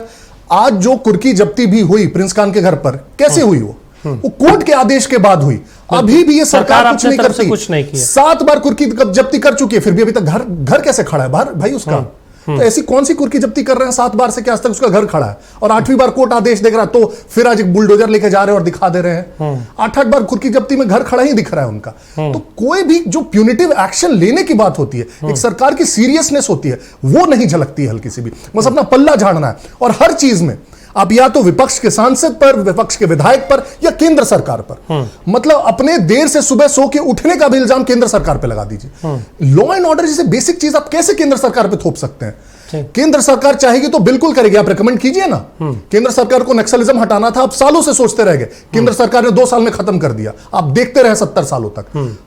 आज जो कुर्की जब्ती भी हुई प्रिंस खान के घर पर, कैसे हुई वो कोर्ट के आदेश के बाद हुई। अभी भी ये सरकार कुछ नहीं करती। कुछ नहीं किया। 7 बार कुर्की जब्ती कर चुकी है, फिर भी अभी तक घर कैसे खड़ा है बाहर भाई उसका? तो ऐसी कौन सी कुर्की जब्ती कर रहे हैं 7 बार से कि आज तक उसका घर खड़ा है, और 8वीं बार कोर्ट आदेश देख रहा है तो फिर आज एक बुलडोजर लेके जा रहे हैं और दिखा दे रहे हैं। 8-8 बार कुर्की जब्ती में घर खड़ा ही दिख रहा है उनका। तो कोई भी जो प्यूनिटिव एक्शन लेने की बात होती है, एक सरकार की सीरियसनेस होती है, वो नहीं झलकती है हल्की सी भी। बस अपना पल्ला झाड़ना है, और हर चीज में आप या तो विपक्ष के सांसद पर, विपक्ष के विधायक पर, या केंद्र सरकार पर, मतलब अपने देर से सुबह सो के उठने का भी इल्जाम केंद्र सरकार पे लगा दीजिए। लॉ एंड ऑर्डर जैसे बेसिक चीज आप कैसे केंद्र सरकार पे थोप सकते हैं? केंद्र सरकार चाहेगी तो बिल्कुल करेगी, आप रिकमेंड कीजिए ना। केंद्र सरकार को नक्सलिज्म हटाना था, आप सालों से सोचते रह गए, केंद्र सरकार ने 2 साल में खत्म कर दिया, आप देखते रहे 70 सालों तक।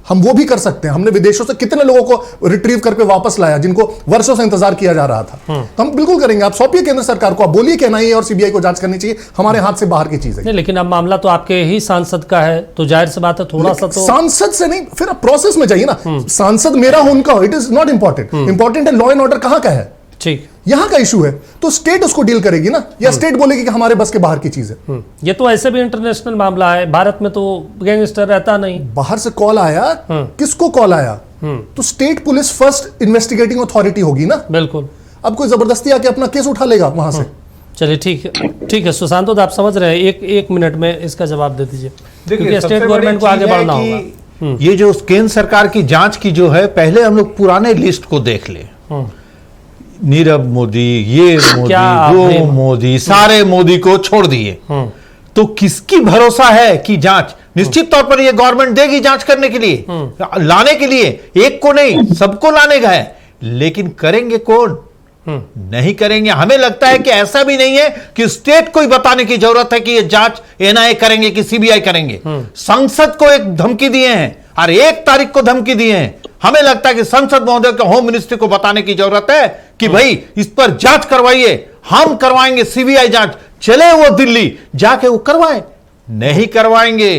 हम वो भी कर सकते हैं। हमने विदेशों से कितने लोगों को रिट्रीव करके वापस लाया जिनको वर्षों से इंतजार किया जा रहा था। तो हम बिल्कुल करेंगे। आप सौंपिए केंद्र सरकार को, आप बोलिए कि एनआईए और सीबीआई को जांच करनी चाहिए, हमारे हाथ से बाहर की चीज है। नहीं, लेकिन अब मामला तो आपके ही सांसद का है, तो जाहिर सी बात है थोड़ा सा तो सांसद से नहीं, फिर आप प्रोसेस में जाइए ना। सांसद मेरा हो उनका हो, it is not important. Important है लॉ एंड ऑर्डर कहां का है, ठीक, यहां का इशू है, तो स्टेट उसको डील करेगी ना, या स्टेट बोलेगी कि हमारे बस के बाहर की चीज है। ये तो ऐसे भी इंटरनेशनल मामला है, भारत में तो गैंगस्टर रहता नहीं। बाहर से कॉल आया, किसको कॉल आया? तो state police first investigating authority होगी ना। बिल्कुल। अब कोई जबरदस्ती आके अपना केस उठा लेगा वहां से। चलिए ठीक है सुशांत, तो आप समझ रहे हैं, एक मिनट में इसका जवाब दे दीजिए, क्योंकि सबसे स्टेट बड़ी गवर्नमेंट को चीज आगे है बढ़ना कि होगा। ये जो केंद्र सरकार की जांच की जो है, पहले हम लोग पुराने लिस्ट को देख ले। नीरव मोदी, ये मोदी, वो मोदी, सारे मोदी को छोड़ दिए, तो किसकी भरोसा है कि जांच निश्चित तौर पर ये गवर्नमेंट देगी जांच करने के लिए, लाने के लिए, एक को नहीं सबको लाने का है, लेकिन करेंगे कौन? नहीं करेंगे। हमें लगता है कि ऐसा भी नहीं है कि स्टेट को ही बताने की जरूरत है कि ये जांच एनआईए करेंगे कि सीबीआई करेंगे। संसद को एक धमकी दिए हैं और 1 तारीख को धमकी दिए हैं। हमें लगता है कि संसद महोदय को, होम मिनिस्ट्री को बताने की जरूरत है कि भाई इस पर जांच करवाइए, हम करवाएंगे सीबीआई जांच। चले वो दिल्ली जाके वो करवाए, नहीं करवाएंगे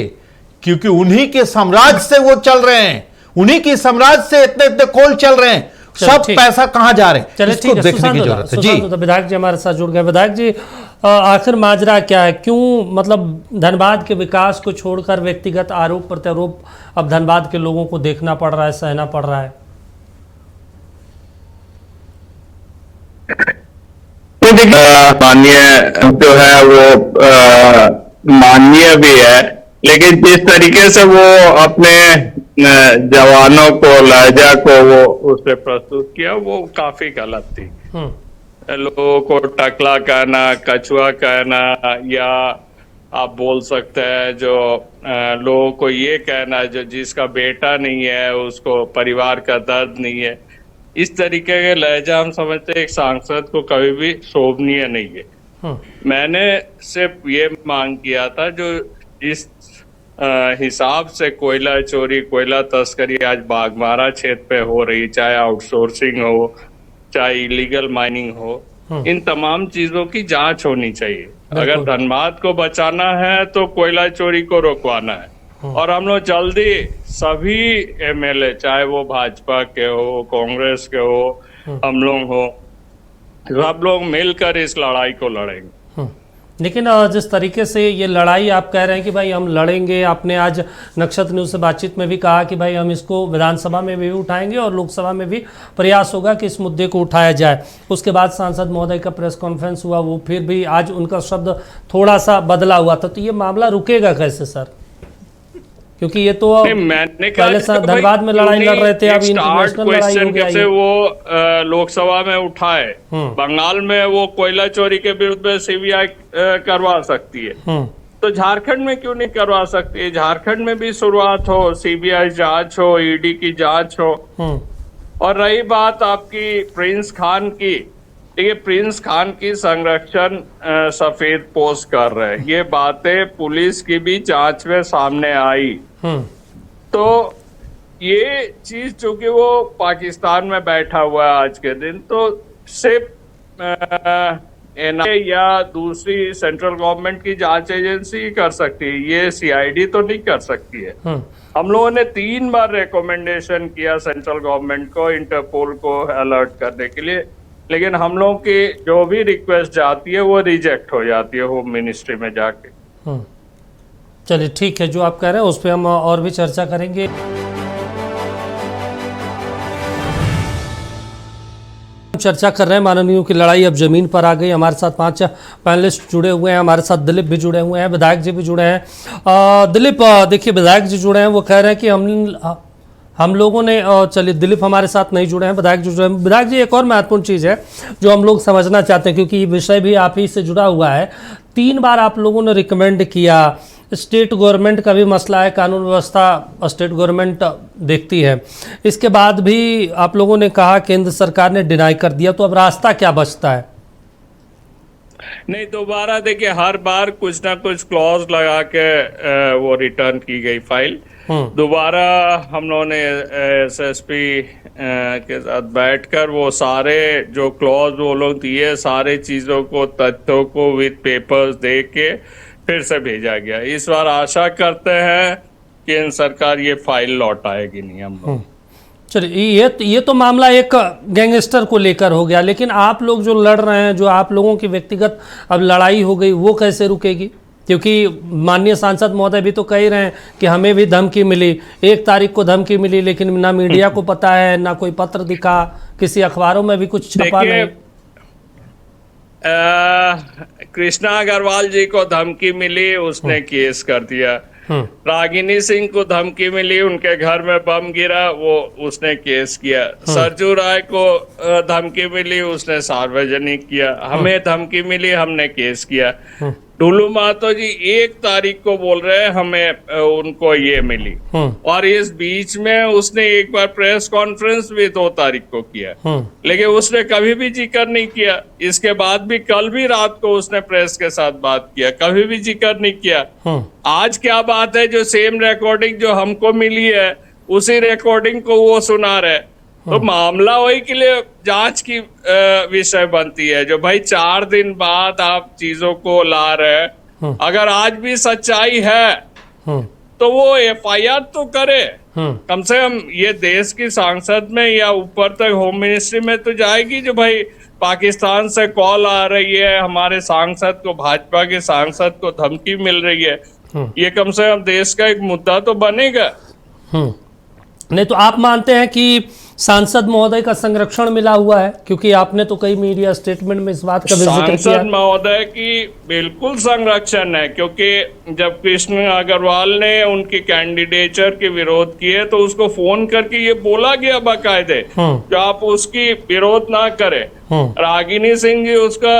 क्योंकि उन्हीं के साम्राज्य से वो चल रहे हैं, उन्हीं के साम्राज्य से इतने इतने कोल चल रहे हैं। सब पैसा कहां जा रहे हैं, चलिए इसको देखने की जरूरत है। जी विधायक जी हमारे साथ जुड़ गए। विधायक जी, आखिर माजरा क्या है? क्यों मतलब धनबाद के विकास को छोड़कर व्यक्तिगत आरोप प्रत्यारोप अब धनबाद के लोगों को देखना पड़ रहा है, सहना पड़ रहा है? माननीय जो है वो माननीय भी है, लेकिन जिस तरीके से वो अपने जवानों को, लहजा को वो उसे प्रस्तुत किया, वो काफी गलत थी। लोगों को टकला कहना, कछुआ कहना, या आप बोल सकते हैं जो लोगों को ये कहना जो जिसका बेटा नहीं है उसको परिवार का दर्द नहीं है, इस तरीके के लहजा हम समझते हैं एक सांसद को कभी भी शोभनीय नहीं है। मैंने सिर्फ ये मांग किया था जो इस हिसाब से कोयला चोरी, कोयला तस्करी आज बाघमारा क्षेत्र पे हो रही, चाहे आउटसोर्सिंग हो, चाहे इलीगल माइनिंग हो, इन तमाम चीजों की जांच होनी चाहिए। अगर धनबाद को बचाना है तो कोयला चोरी को रोकवाना है, और हम लोग जल्दी सभी एमएलए, चाहे वो भाजपा के हो, कांग्रेस के हो, हम लोग हो, सब लोग मिलकर इस लड़ाई को लड़ेंगे। लेकिन जिस तरीके से ये लड़ाई आप कह रहे हैं कि भाई हम लड़ेंगे, आपने आज नक्षत्र न्यूज़ से बातचीत में भी कहा कि भाई हम इसको विधानसभा में भी उठाएंगे और लोकसभा में भी प्रयास होगा कि इस मुद्दे को उठाया जाए। उसके बाद सांसद महोदय का प्रेस कॉन्फ्रेंस हुआ, वो फिर भी आज उनका शब्द थोड़ा सा बदला हुआ था, तो ये मामला रुकेगा कैसे सर? क्योंकि ये तो मैंने पहले धनबाद में लड़ाई लड़ रहे थे, अब इंटरनेशनल लड़ाई हो गया। कैसे वो लोकसभा में उठाए, बंगाल में वो कोयला चोरी के विरुद्ध में सीबीआई करवा सकती है, तो झारखंड में क्यों नहीं करवा सकती है? झारखंड में भी शुरुआत हो, सीबीआई जांच हो, ईडी की जांच हो। और रही बात आपकी प्रिंस खान की, देखिए प्रिंस खान की संरक्षण सफेद पोस्ट कर रहे हैं, ये बातें पुलिस की भी जांच में सामने आई। तो ये चीज चूंकि वो पाकिस्तान में बैठा हुआ है आज के दिन, तो सिर्फ एनआईए या दूसरी सेंट्रल गवर्नमेंट की जांच एजेंसी कर सकती है, ये सीआईडी तो नहीं कर सकती है। हम लोगों ने 3 बार रिकमेंडेशन किया सेंट्रल गवर्नमेंट को, इंटरपोल को अलर्ट करने के लिए, लेकिन हम लोग की जो भी रिक्वेस्ट जाती है वो रिजेक्ट हो जाती है होम मिनिस्ट्री में जाके। चलिए ठीक है, जो आप कह रहे हैं उस पर हम और भी चर्चा करेंगे। चर्चा कर रहे हैं माननीयों की लड़ाई अब जमीन पर आ गई। हमारे साथ 5 पैनलिस्ट जुड़े हुए हैं, हमारे साथ दिलीप भी जुड़े हुए हैं, विधायक जी भी जुड़े हैं। दिलीप, देखिए विधायक जी जुड़े हैं, वो कह रहे हैं कि हम लोगों ने, चलिए दिलीप हमारे साथ नहीं जुड़े हैं, विधायक जी जुड़े हैं। विधायक जी, एक और महत्वपूर्ण चीज़ है जो हम लोग समझना चाहते हैं, क्योंकि ये विषय भी आप ही से जुड़ा हुआ है। 3 बार आप लोगों ने रिकमेंड किया, स्टेट गवर्नमेंट का भी मसला है, कानून व्यवस्था स्टेट गवर्नमेंट देखती है, इसके बाद भी आप लोगों ने कहा केंद्र सरकार ने डिनाई कर दिया, तो अब रास्ता क्या बचता है? नहीं, दोबारा देखिए, हर बार कुछ ना कुछ क्लॉज लगा के वो रिटर्न की गई फाइल। दोबारा हम लोगों ने एसएसपी के साथ बैठकर वो सारे जो क्लॉज वो लोग दिए, सारे चीजों को, तथ्यों को विद पेपर्स दे के फिर से भेजा गया। इस बार आशा करते हैं कि केंद्र सरकार ये फाइल लौटाएगी नहीं हम लोग। चलिए, ये तो मामला एक गैंगस्टर को लेकर हो गया, लेकिन आप लोग जो लड़ रहे हैं, जो आप लोगों की व्यक्तिगत अब लड़ाई हो गई, वो कैसे रुकेगी? क्योंकि माननीय सांसद महोदय भी तो कह ही रहे हैं कि हमें भी धमकी मिली, 1 तारीख को धमकी मिली, लेकिन ना मीडिया को पता है, ना कोई पत्र दिखा, किसी अखबारों में भी कुछ छपा नहीं। कृष्णा अग्रवाल जी को धमकी मिली, उसने केस कर दिया। रागिनी सिंह को धमकी मिली, उनके घर में बम गिरा, वो उसने केस किया। सरजू राय को धमकी मिली, उसने सार्वजनिक किया। हमें धमकी मिली, हमने केस किया। डुल्लू महतो जी 1 तारीख को बोल रहे हैं हमें उनको ये मिली, और इस बीच में उसने एक बार प्रेस कॉन्फ्रेंस भी 2 तारीख को किया, लेकिन उसने कभी भी जिक्र नहीं किया। इसके बाद भी कल भी रात को उसने प्रेस के साथ बात किया, कभी भी जिक्र नहीं किया। आज क्या बात है, जो सेम रिकॉर्डिंग जो हमको मिली है उसी रिकॉर्डिंग को वो सुना रहे, तो मामला वही के लिए जांच की विषय बनती है। जो भाई 4 दिन बाद आप चीजों को ला रहे हैं, अगर आज भी सच्चाई है तो वो एफआईआर तो करे, कम से कम ये देश की सांसद में या ऊपर तक होम मिनिस्ट्री में तो जाएगी। जो भाई पाकिस्तान से कॉल आ रही है, हमारे सांसद को, भाजपा के सांसद को धमकी मिल रही है, ये कम से कम देश का एक मुद्दा तो बनेगा। नहीं तो आप मानते हैं कि सांसद महोदय का संरक्षण मिला हुआ है? क्योंकि आपने तो कई मीडिया स्टेटमेंट में इस बात का भी जिक्र किया। सांसद महोदय की बिल्कुल संरक्षण है, क्योंकि जब कृष्ण अग्रवाल ने उनकी कैंडिडेचर के विरोध किए तो उसको फोन करके ये बोला गया बाकायदे कि आप उसकी विरोध ना करें। रागिनी सिंह जी उसका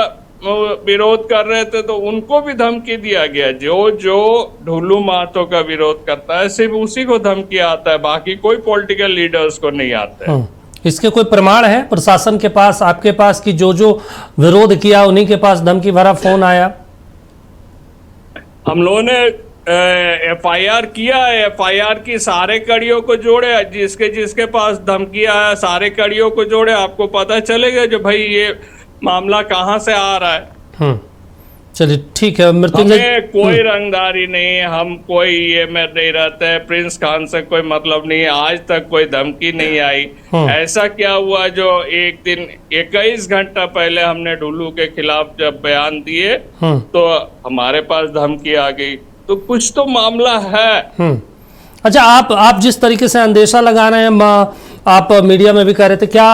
विरोध कर रहे थे तो उनको भी धमकी दिया गया। जो ढुल्लू महतो का विरोध करता है सिर्फ उसी को धमकी आता है, बाकी कोई पॉलिटिकल लीडर्स को नहीं आता है। इसके कोई प्रमाण है प्रशासन के पास, आपके पास, कि जो विरोध किया उन्हीं के पास धमकी भरा फोन आया? हम लोगों ने एफआईआर किया है, एफआईआर की सारे कड़ियों को जोड़े, जिसके पास धमकी आया सारे कड़ियों को जोड़े, आपको पता चलेगा जो भाई ये मामला कहाँ से आ रहा है। चलिए ठीक है। मृत्युंजय, कोई रंगदारी नहीं है, हम कोई ये में नहीं रहते हैं, प्रिंस खान से कोई मतलब नहीं है, आज तक कोई धमकी नहीं आई। ऐसा क्या हुआ जो एक दिन 21 घंटा पहले हमने डुल्लू के खिलाफ जब बयान दिए तो हमारे पास धमकी आ गई, तो कुछ तो मामला है। अच्छा, आप जिस तरीके से अंदेशा लगा रहे हैं, आप मीडिया में भी कह रहे थे, क्या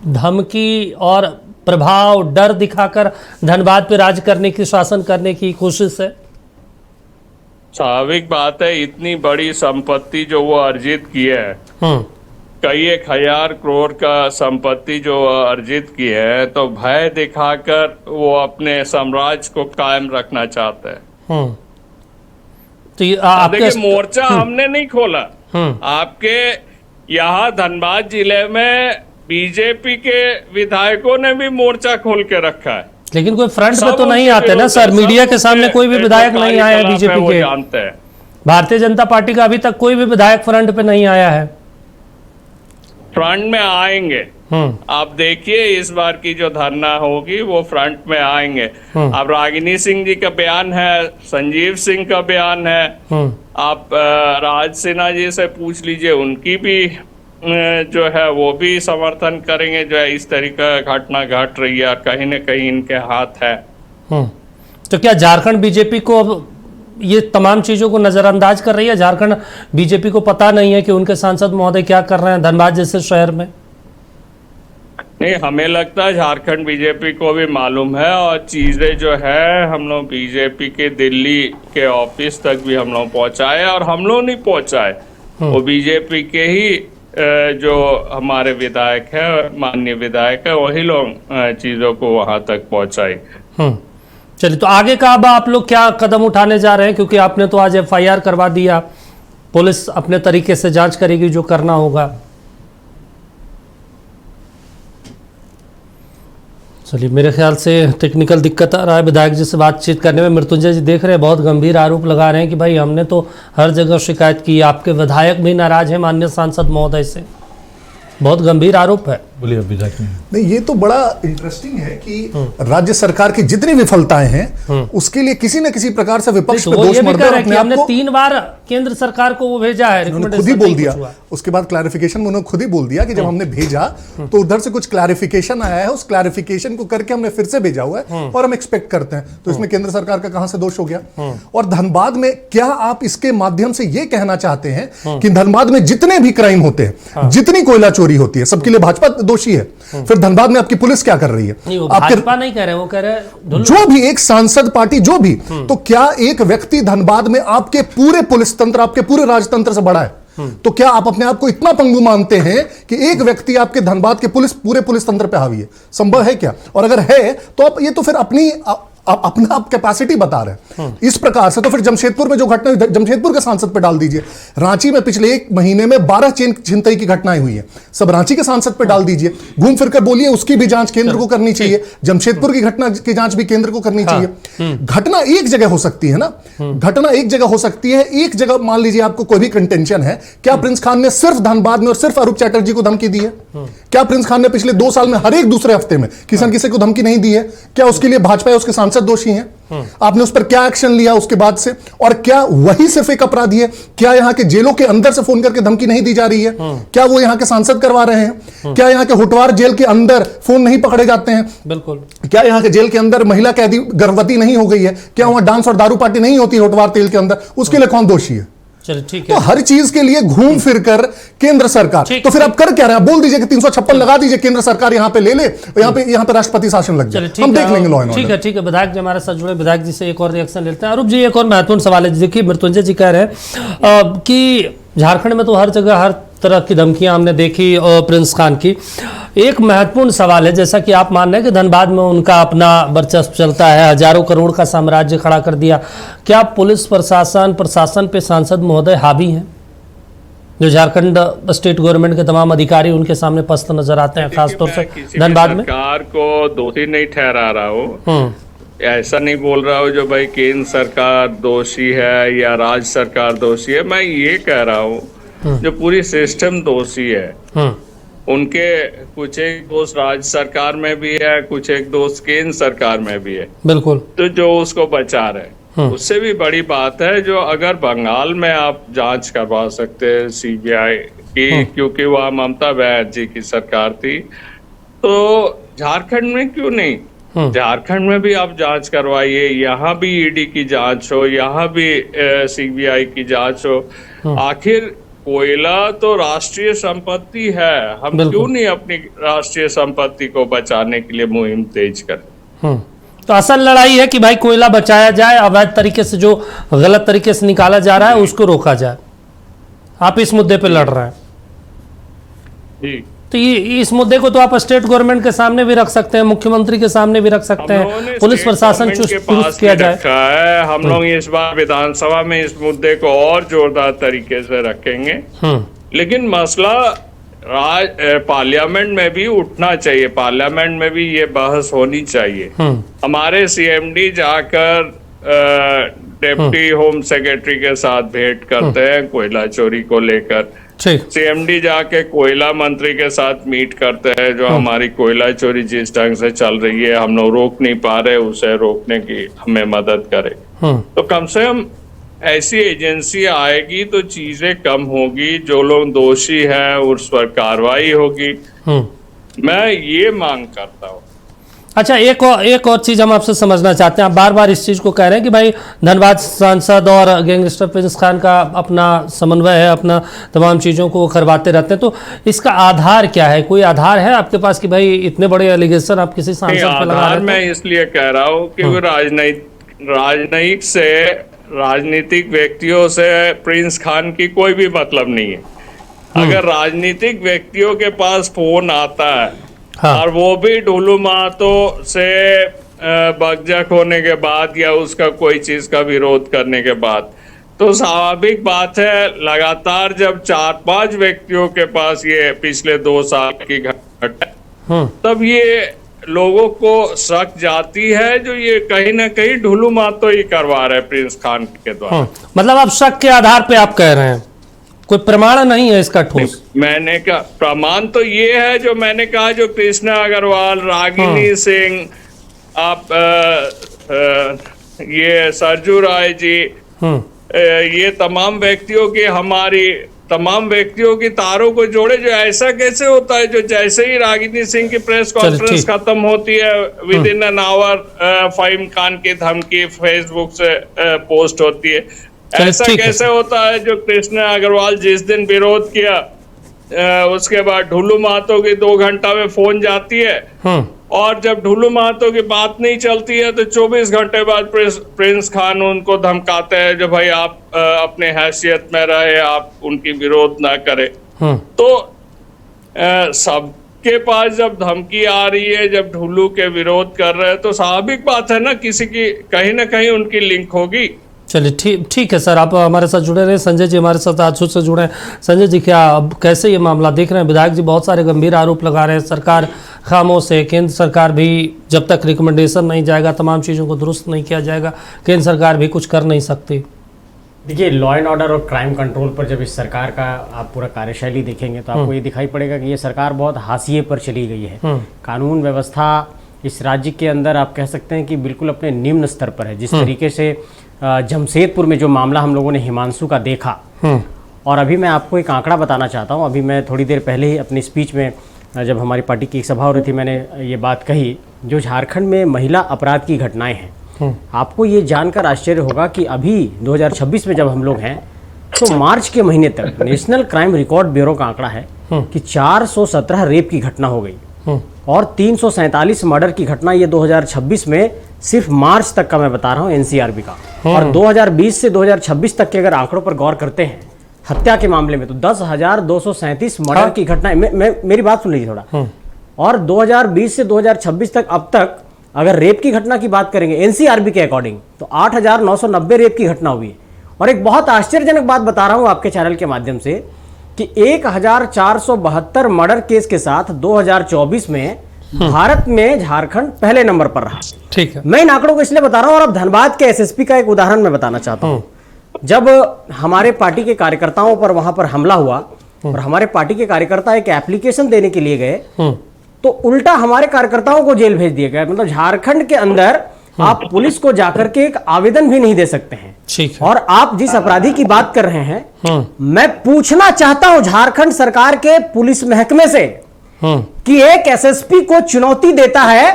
धमकी और प्रभाव, डर दिखाकर धनबाद पे राज करने की, शासन करने की कोशिश है? स्वाभाविक बात है, इतनी बड़ी संपत्ति जो वो अर्जित की है, कई 1,000 करोड़ का संपत्ति जो अर्जित की है, तो भय दिखाकर वो अपने साम्राज्य को कायम रखना चाहते हैं। तो देखिए, मोर्चा हमने नहीं खोला। आपके यहाँ धनबाद जिले में बीजेपी के विधायकों ने भी मोर्चा खोल के रखा है, लेकिन कोई फ्रंट पे तो नहीं आते ना सर, मीडिया के सामने कोई भी विधायक नहीं आया है बीजेपी के। जानते हैं, भारतीय जनता पार्टी का अभी तक कोई भी विधायक फ्रंट पे नहीं आया है। फ्रंट में आएंगे। आप देखिए इस बार की जो धरना होगी वो फ्रंट में आएंगे। अब रागिनी सिंह जी का बयान है, संजीव सिंह का बयान है, आप राज सिन्हा जी से पूछ लीजिए, उनकी भी जो है वो भी समर्थन करेंगे जो है इस तरीका घटना घट रही है और कहीं न कहीं इनके हाथ है। तो क्या झारखंड बीजेपी को अब ये तमाम चीजों को नजरअंदाज कर रही है? झारखंड बीजेपी को पता नहीं है कि उनके सांसद महोदय क्या कर रहे हैं धनबाद जैसे शहर में? नहीं, हमें लगता है झारखंड बीजेपी को भी मालूम है और चीजें जो है हम लोग बीजेपी के दिल्ली के ऑफिस तक भी हम लोग पहुंचाए और हम लोग नहीं पहुंचाए, वो बीजेपी के ही जो हमारे विधायक है, माननीय विधायक है, वही लोग चीजों को वहां तक पहुंचाई। चलिए, तो आगे का अब आप लोग क्या कदम उठाने जा रहे हैं? क्योंकि आपने तो आज FIR करवा दिया, पुलिस अपने तरीके से जांच करेगी जो करना होगा। चलिए, मेरे ख्याल से टेक्निकल दिक्कत आ रहा है विधायक जी से बातचीत करने में। मृत्युंजय जी देख रहे हैं बहुत गंभीर आरोप लगा रहे हैं कि भाई हमने तो हर जगह शिकायत की, आपके विधायक भी नाराज है माननीय सांसद महोदय से। बहुत गंभीर आरोप है। बोलिए विधायक। नहीं, ये तो बड़ा इंटरेस्टिंग है कि राज्य सरकार की जितनी विफलताएं हैं उसके लिए किसी न किसी प्रकार से विपक्ष पे दोष मरते हैं। अपने हमने 3 बार केंद्र सरकार को वो भेजा है, उन्होंने खुद ही बोल दिया। उसके बाद क्लैरिफिकेशन में उन्होंने खुद ही बोल दिया कि जब हमने भेजा तो उधर से कुछ क्लैरिफिकेशन आया है, उस क्लैरिफिकेशन को करके हमने फिर से भेजा हुआ है और हम एक्सपेक्ट करते हैं। तो इसमें केंद्र सरकार का कहां से दोष हो गया? और धनबाद में क्या आप इसके माध्यम से ये कहना चाहते हैं कि धनबाद में जितने भी क्राइम होते हैं, जितनी कोयला चोरी होती है, सबके लिए भाजपा दोषी है? फिर धनबाद में आपकी पुलिस क्या कर रही है? भाजपा नहीं कह रहे, वो कह रहे जो भी एक सांसद पार्टी जो भी। तो क्या एक व्यक्ति धनबाद में आपके पूरे पुलिस तंत्र, आपके पूरे राजतंत्र से बड़ा है? तो क्या आप अपने आप को इतना पंगु मानते हैं कि एक व्यक्ति आपके धनबाद के पूरे पुलिस तंत्र पे हावी है? संभव है क्या? और अगर है तो आप ये तो फिर अपना आप कैपेसिटी बता रहे हैं। इस प्रकार से तो फिर जमशेदपुर में जो घटना हुई, जमशेदपुर के सांसद पे डाल दीजिए। रांची में पिछले 1 महीने में 12 चेन छिनतई की घटनाएं हुई हैं, सब रांची के सांसद पे डाल दीजिए। घूम फिर कर बोलिए उसकी भी जांच केंद्र को करनी चाहिए, जमशेदपुर की घटना की जांच भी केंद्र को करनी चाहिए। घटना एक जगह हो सकती है ना, घटना एक जगह हो सकती है। एक जगह मान लीजिए आपको कोई भी कंटेंशन है, क्या प्रिंस खान ने सिर्फ धनबाद में और सिर्फ अरूप चैटर्जी को धमकी दी है? क्या प्रिंस खान ने पिछले 2 साल में हर एक दूसरे हफ्ते में किसी को धमकी नहीं दी है? क्या उसके लिए भाजपा या उसके सांसद दोषी हैं? आपने उस पर क्या एक्शन लिया उसके बाद से? और क्या वही सिर्फ एक अपराधी है? क्या यहां के जेलों के अंदर से फोन करके धमकी नहीं दी जा रही है? क्या वो यहां के सांसद करवा रहे हैं? क्या यहां के हुटवार जेल के अंदर फोन नहीं पकड़े जाते हैं? बिल्कुल। क्या यहां के जेल के अंदर महिला कैदी गर्भवती नहीं हो गई है? क्या वहां डांस और दारू पार्टी नहीं होती हुटवार जेल के अंदर? उसके लिए कौन दोषी है? चलिए, ठीक है। तो हर चीज के लिए घूम फिर कर केंद्र सरकार, तो फिर आप कर क्या रहे हैं? बोल दीजिए कि 356 लगा दीजिए, केंद्र सरकार यहां पे ले ले, यहाँ पे राष्ट्रपति शासन लग जाए, हम देख लेंगे लॉ एंड ऑर्डर। ठीक है। विधायक जी हमारे साथ जुड़े, विधायक जी से एक और रिएक्शन लेते हैं। अरूप जी, एक और महत्वपूर्ण सवाल है। देखिए, मृत्युंजय जी कह रहे हैं कि झारखंड में तो हर जगह हर तरह की धमकियां हमने देखी प्रिंस खान की। एक महत्वपूर्ण सवाल है, जैसा कि आप मान रहे हैं कि धनबाद में उनका अपना वर्चस्व चलता है, हजारों करोड़ का साम्राज्य खड़ा कर दिया, क्या पुलिस प्रशासन पे सांसद महोदय हावी हैं? जो झारखंड स्टेट गवर्नमेंट के तमाम अधिकारी उनके सामने पस्त नजर आते हैं, खासतौर से धनबाद में। सरकार को दोषी नहीं ठहरा रहा हूँ, ऐसा नहीं बोल रहा हूँ जो भाई केंद्र सरकार दोषी है या राज्य सरकार दोषी है। मैं ये कह रहा हूँ जो पूरी सिस्टम दोषी है। उनके कुछ एक दोस्त राज्य सरकार में भी है, कुछ एक दोस्त केंद्र सरकार में भी है। बिल्कुल। तो जो उसको बचा रहे, उससे भी बड़ी बात है जो अगर बंगाल में आप जांच करवा सकते हैं CBI की, क्योंकि वहाँ ममता बनर्जी की सरकार थी, तो झारखंड में क्यों नहीं? झारखंड में भी आप जांच करवाइए, यहाँ भी ED की जांच हो, यहाँ भी CBI की जांच हो। आखिर कोयला तो राष्ट्रीय संपत्ति है, हम क्यों नहीं अपनी राष्ट्रीय संपत्ति को बचाने के लिए मुहिम तेज करें? तो असल लड़ाई है कि भाई कोयला बचाया जाए, अवैध तरीके से जो गलत तरीके से निकाला जा रहा है उसको रोका जाए। आप इस मुद्दे पे लड़ रहे हैं जी। तो ये इस मुद्दे को तो आप स्टेट गवर्नमेंट के सामने भी रख सकते हैं, मुख्यमंत्री के सामने भी रख सकते हैं, पुलिस प्रशासन चुस्त किया जाए। हम लोग इस बार विधानसभा में इस मुद्दे को और जोरदार तरीके से रखेंगे, लेकिन मसला पार्लियामेंट में भी उठना चाहिए, पार्लियामेंट में भी ये बहस होनी चाहिए। हमारे CMD जाकर डिप्टी होम सेक्रेटरी के साथ भेंट करते हैं कोयला चोरी को लेकर, ठीक। सीएमडी जाके कोयला मंत्री के साथ मीट करते हैं, जो हमारी कोयला चोरी जिस ढंग से चल रही है हम लोग रोक नहीं पा रहे, उसे रोकने की हमें मदद करे। तो कम से कम ऐसी एजेंसी आएगी तो चीजें कम होगी, जो लोग दोषी हैं उस पर कार्रवाई होगी। मैं ये मांग करता हूँ। अच्छा, एक और चीज हम आपसे समझना चाहते हैं। आप बार बार इस चीज को कह रहे हैं कि भाई धनबाद सांसद और गैंगस्टर प्रिंस खान का अपना समन्वय है, अपना तमाम चीज़ों को करवाते रहते हैं, तो इसका आधार क्या है? कोई आधार है आपके पास कि भाई इतने बड़े एलिगेशन आप किसी सांसद पे लगा रहे हैं? मैं इसलिए कह रहा हूँ कि राजनीतिक व्यक्तियों से प्रिंस खान की कोई भी मतलब नहीं है। अगर राजनीतिक व्यक्तियों के पास फोन आता है, हाँ, और वो भी ढुलू महतो से बकझक होने के बाद या उसका कोई चीज का विरोध करने के बाद, तो स्वाभाविक बात है लगातार जब 4-5 व्यक्तियों के पास ये पिछले 2 साल की घटना, तब ये लोगों को शक जाती है जो ये कहीं ना कहीं ढुलू महतो ही करवा रहे प्रिंस खान के द्वारा। मतलब आप शक के आधार पे आप कह रहे हैं, कोई प्रमाण नहीं है इसका ठोस? मैंने कहा प्रमाण तो ये है जो मैंने कहा, जो कृष्णा अग्रवाल, रागिनी सिंह, आप ये सरजू राय जी, ये तमाम व्यक्तियों की तारों को जोड़े। जो ऐसा कैसे होता है जो जैसे ही रागिनी सिंह की प्रेस कॉन्फ्रेंस खत्म होती है within an hour Faheem Khan की धमकी फेसबुक से पोस्ट होती है। ऐसा कैसे होता है जो कृष्णा अग्रवाल जिस दिन विरोध किया उसके बाद ढुलू महतो की 2 घंटा में फोन जाती है, और जब ढुलू महतो की बात नहीं चलती है तो 24 घंटे बाद प्रिंस खान उनको धमकाते हैं जो भाई आप अपने हैसियत में रहे, आप उनकी विरोध ना करें। तो सबके पास जब धमकी आ रही है, जब ढुलू के विरोध कर रहे हैं, तो स्वाभाविक बात है ना किसी की कहीं ना कहीं उनकी लिंक होगी। चलिए ठीक है सर, आप हमारे साथ जुड़े रहे। संजय जी हमारे साथ आज से जुड़े हैं। संजय जी, क्या अब कैसे ये मामला देख रहे हैं? विधायक जी बहुत सारे गंभीर आरोप लगा रहे हैं, सरकार खामोश है, केंद्र सरकार भी जब तक रिकमेंडेशन नहीं जाएगा, तमाम चीज़ों को दुरुस्त नहीं किया जाएगा, केंद्र सरकार भी कुछ कर नहीं सकती। देखिए, लॉ एंड ऑर्डर और क्राइम कंट्रोल पर जब इस सरकार का आप पूरा कार्यशैली देखेंगे तो आपको ये दिखाई पड़ेगा कि ये सरकार बहुत हाशिए पर चली गई है। कानून व्यवस्था इस राज्य के अंदर आप कह सकते हैं कि बिल्कुल अपने निम्न स्तर पर है। जिस तरीके से जमशेदपुर में जो मामला हम लोगों ने हिमांशु का देखा, और अभी मैं आपको एक आंकड़ा बताना चाहता हूं। अभी मैं थोड़ी देर पहले ही अपनी स्पीच में जब हमारी पार्टी की एक सभा हो रही थी, मैंने ये बात कही, जो झारखंड में महिला अपराध की घटनाएं हैं, आपको ये जानकर आश्चर्य होगा कि अभी 2026 में जब हम लोग हैं तो मार्च के महीने तक नेशनल क्राइम रिकॉर्ड ब्यूरो का आंकड़ा है कि 417 रेप की घटना हो गई और 347 मर्डर की घटना ये 2026 में सिर्फ मार्च तक का मैं बता रहा हूँ एनसीआरबी का। और 2020 से 2026 तक के अगर आंकड़ों पर गौर करते हैं हत्या के मामले में तो 10,237 मर्डर की घटनाएं, मेरी बात सुन लीजिए थोड़ा। और 2020 से 2026 तक अब तक अगर रेप की घटना की बात करेंगे एनसीआरबी के अकॉर्डिंग तो 8,990 रेप की घटना हुई है। और एक बहुत आश्चर्यजनक बात बता रहा हूं आपके चैनल के माध्यम से कि 1,472 मर्डर केस के साथ 2024 में भारत में झारखंड पहले नंबर पर रहा। ठीक है, मैं इन आंकड़ों को इसलिए बता रहा हूं। और अब धनबाद के एसएसपी का एक उदाहरण मैं बताना चाहता हूं। जब हमारे पार्टी के कार्यकर्ताओं पर वहां पर हमला हुआ और हमारे पार्टी के कार्यकर्ता एक एप्लीकेशन देने के लिए गए तो उल्टा हमारे कार्यकर्ताओं को जेल भेज दिया गया। मतलब झारखंड के अंदर आप पुलिस को जाकर के एक आवेदन भी नहीं दे सकते हैं। ठीक है। और आप जिस अपराधी की बात कर रहे हैं, मैं पूछना चाहता हूं झारखंड सरकार के पुलिस महकमे से कि एक एसएसपी को चुनौती देता है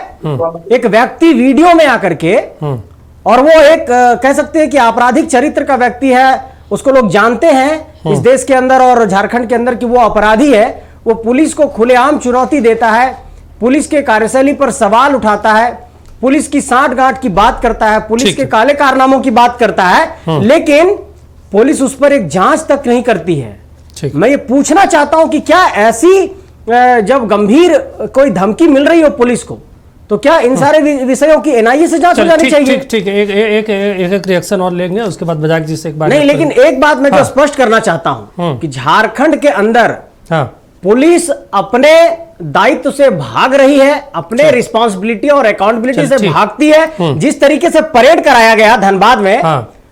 एक व्यक्ति वीडियो में आकर के, और वो एक कह सकते हैं कि आपराधिक चरित्र का व्यक्ति है, उसको लोग जानते हैं इस देश के अंदर और झारखंड के अंदर कि वो अपराधी है। वो पुलिस को खुलेआम चुनौती देता है, पुलिस के कार्यशैली पर सवाल उठाता है, पुलिस की सांठ-गांठ की बात करता है, पुलिस के काले कारनामों की बात करता है, लेकिन पुलिस उस पर एक जांच तक नहीं करती है। मैं ये पूछना चाहता हूं कि क्या ऐसी जब गंभीर कोई धमकी मिल रही हो पुलिस को तो क्या इन सारे विषयों की एनआईए से जांच हो जानी चाहिए? ठीक है, एक रिएक्शन और लेंगे, उसके बाद विधायक जी से एक बार नहीं, लेकिन एक बात मैं जो स्पष्ट करना चाहता हूं कि झारखंड के अंदर पुलिस अपने दायित्व से भाग रही है, अपने रिस्पॉन्सिबिलिटी और अकाउंटेबिलिटी से भागती है। जिस तरीके से परेड कराया गया धनबाद में,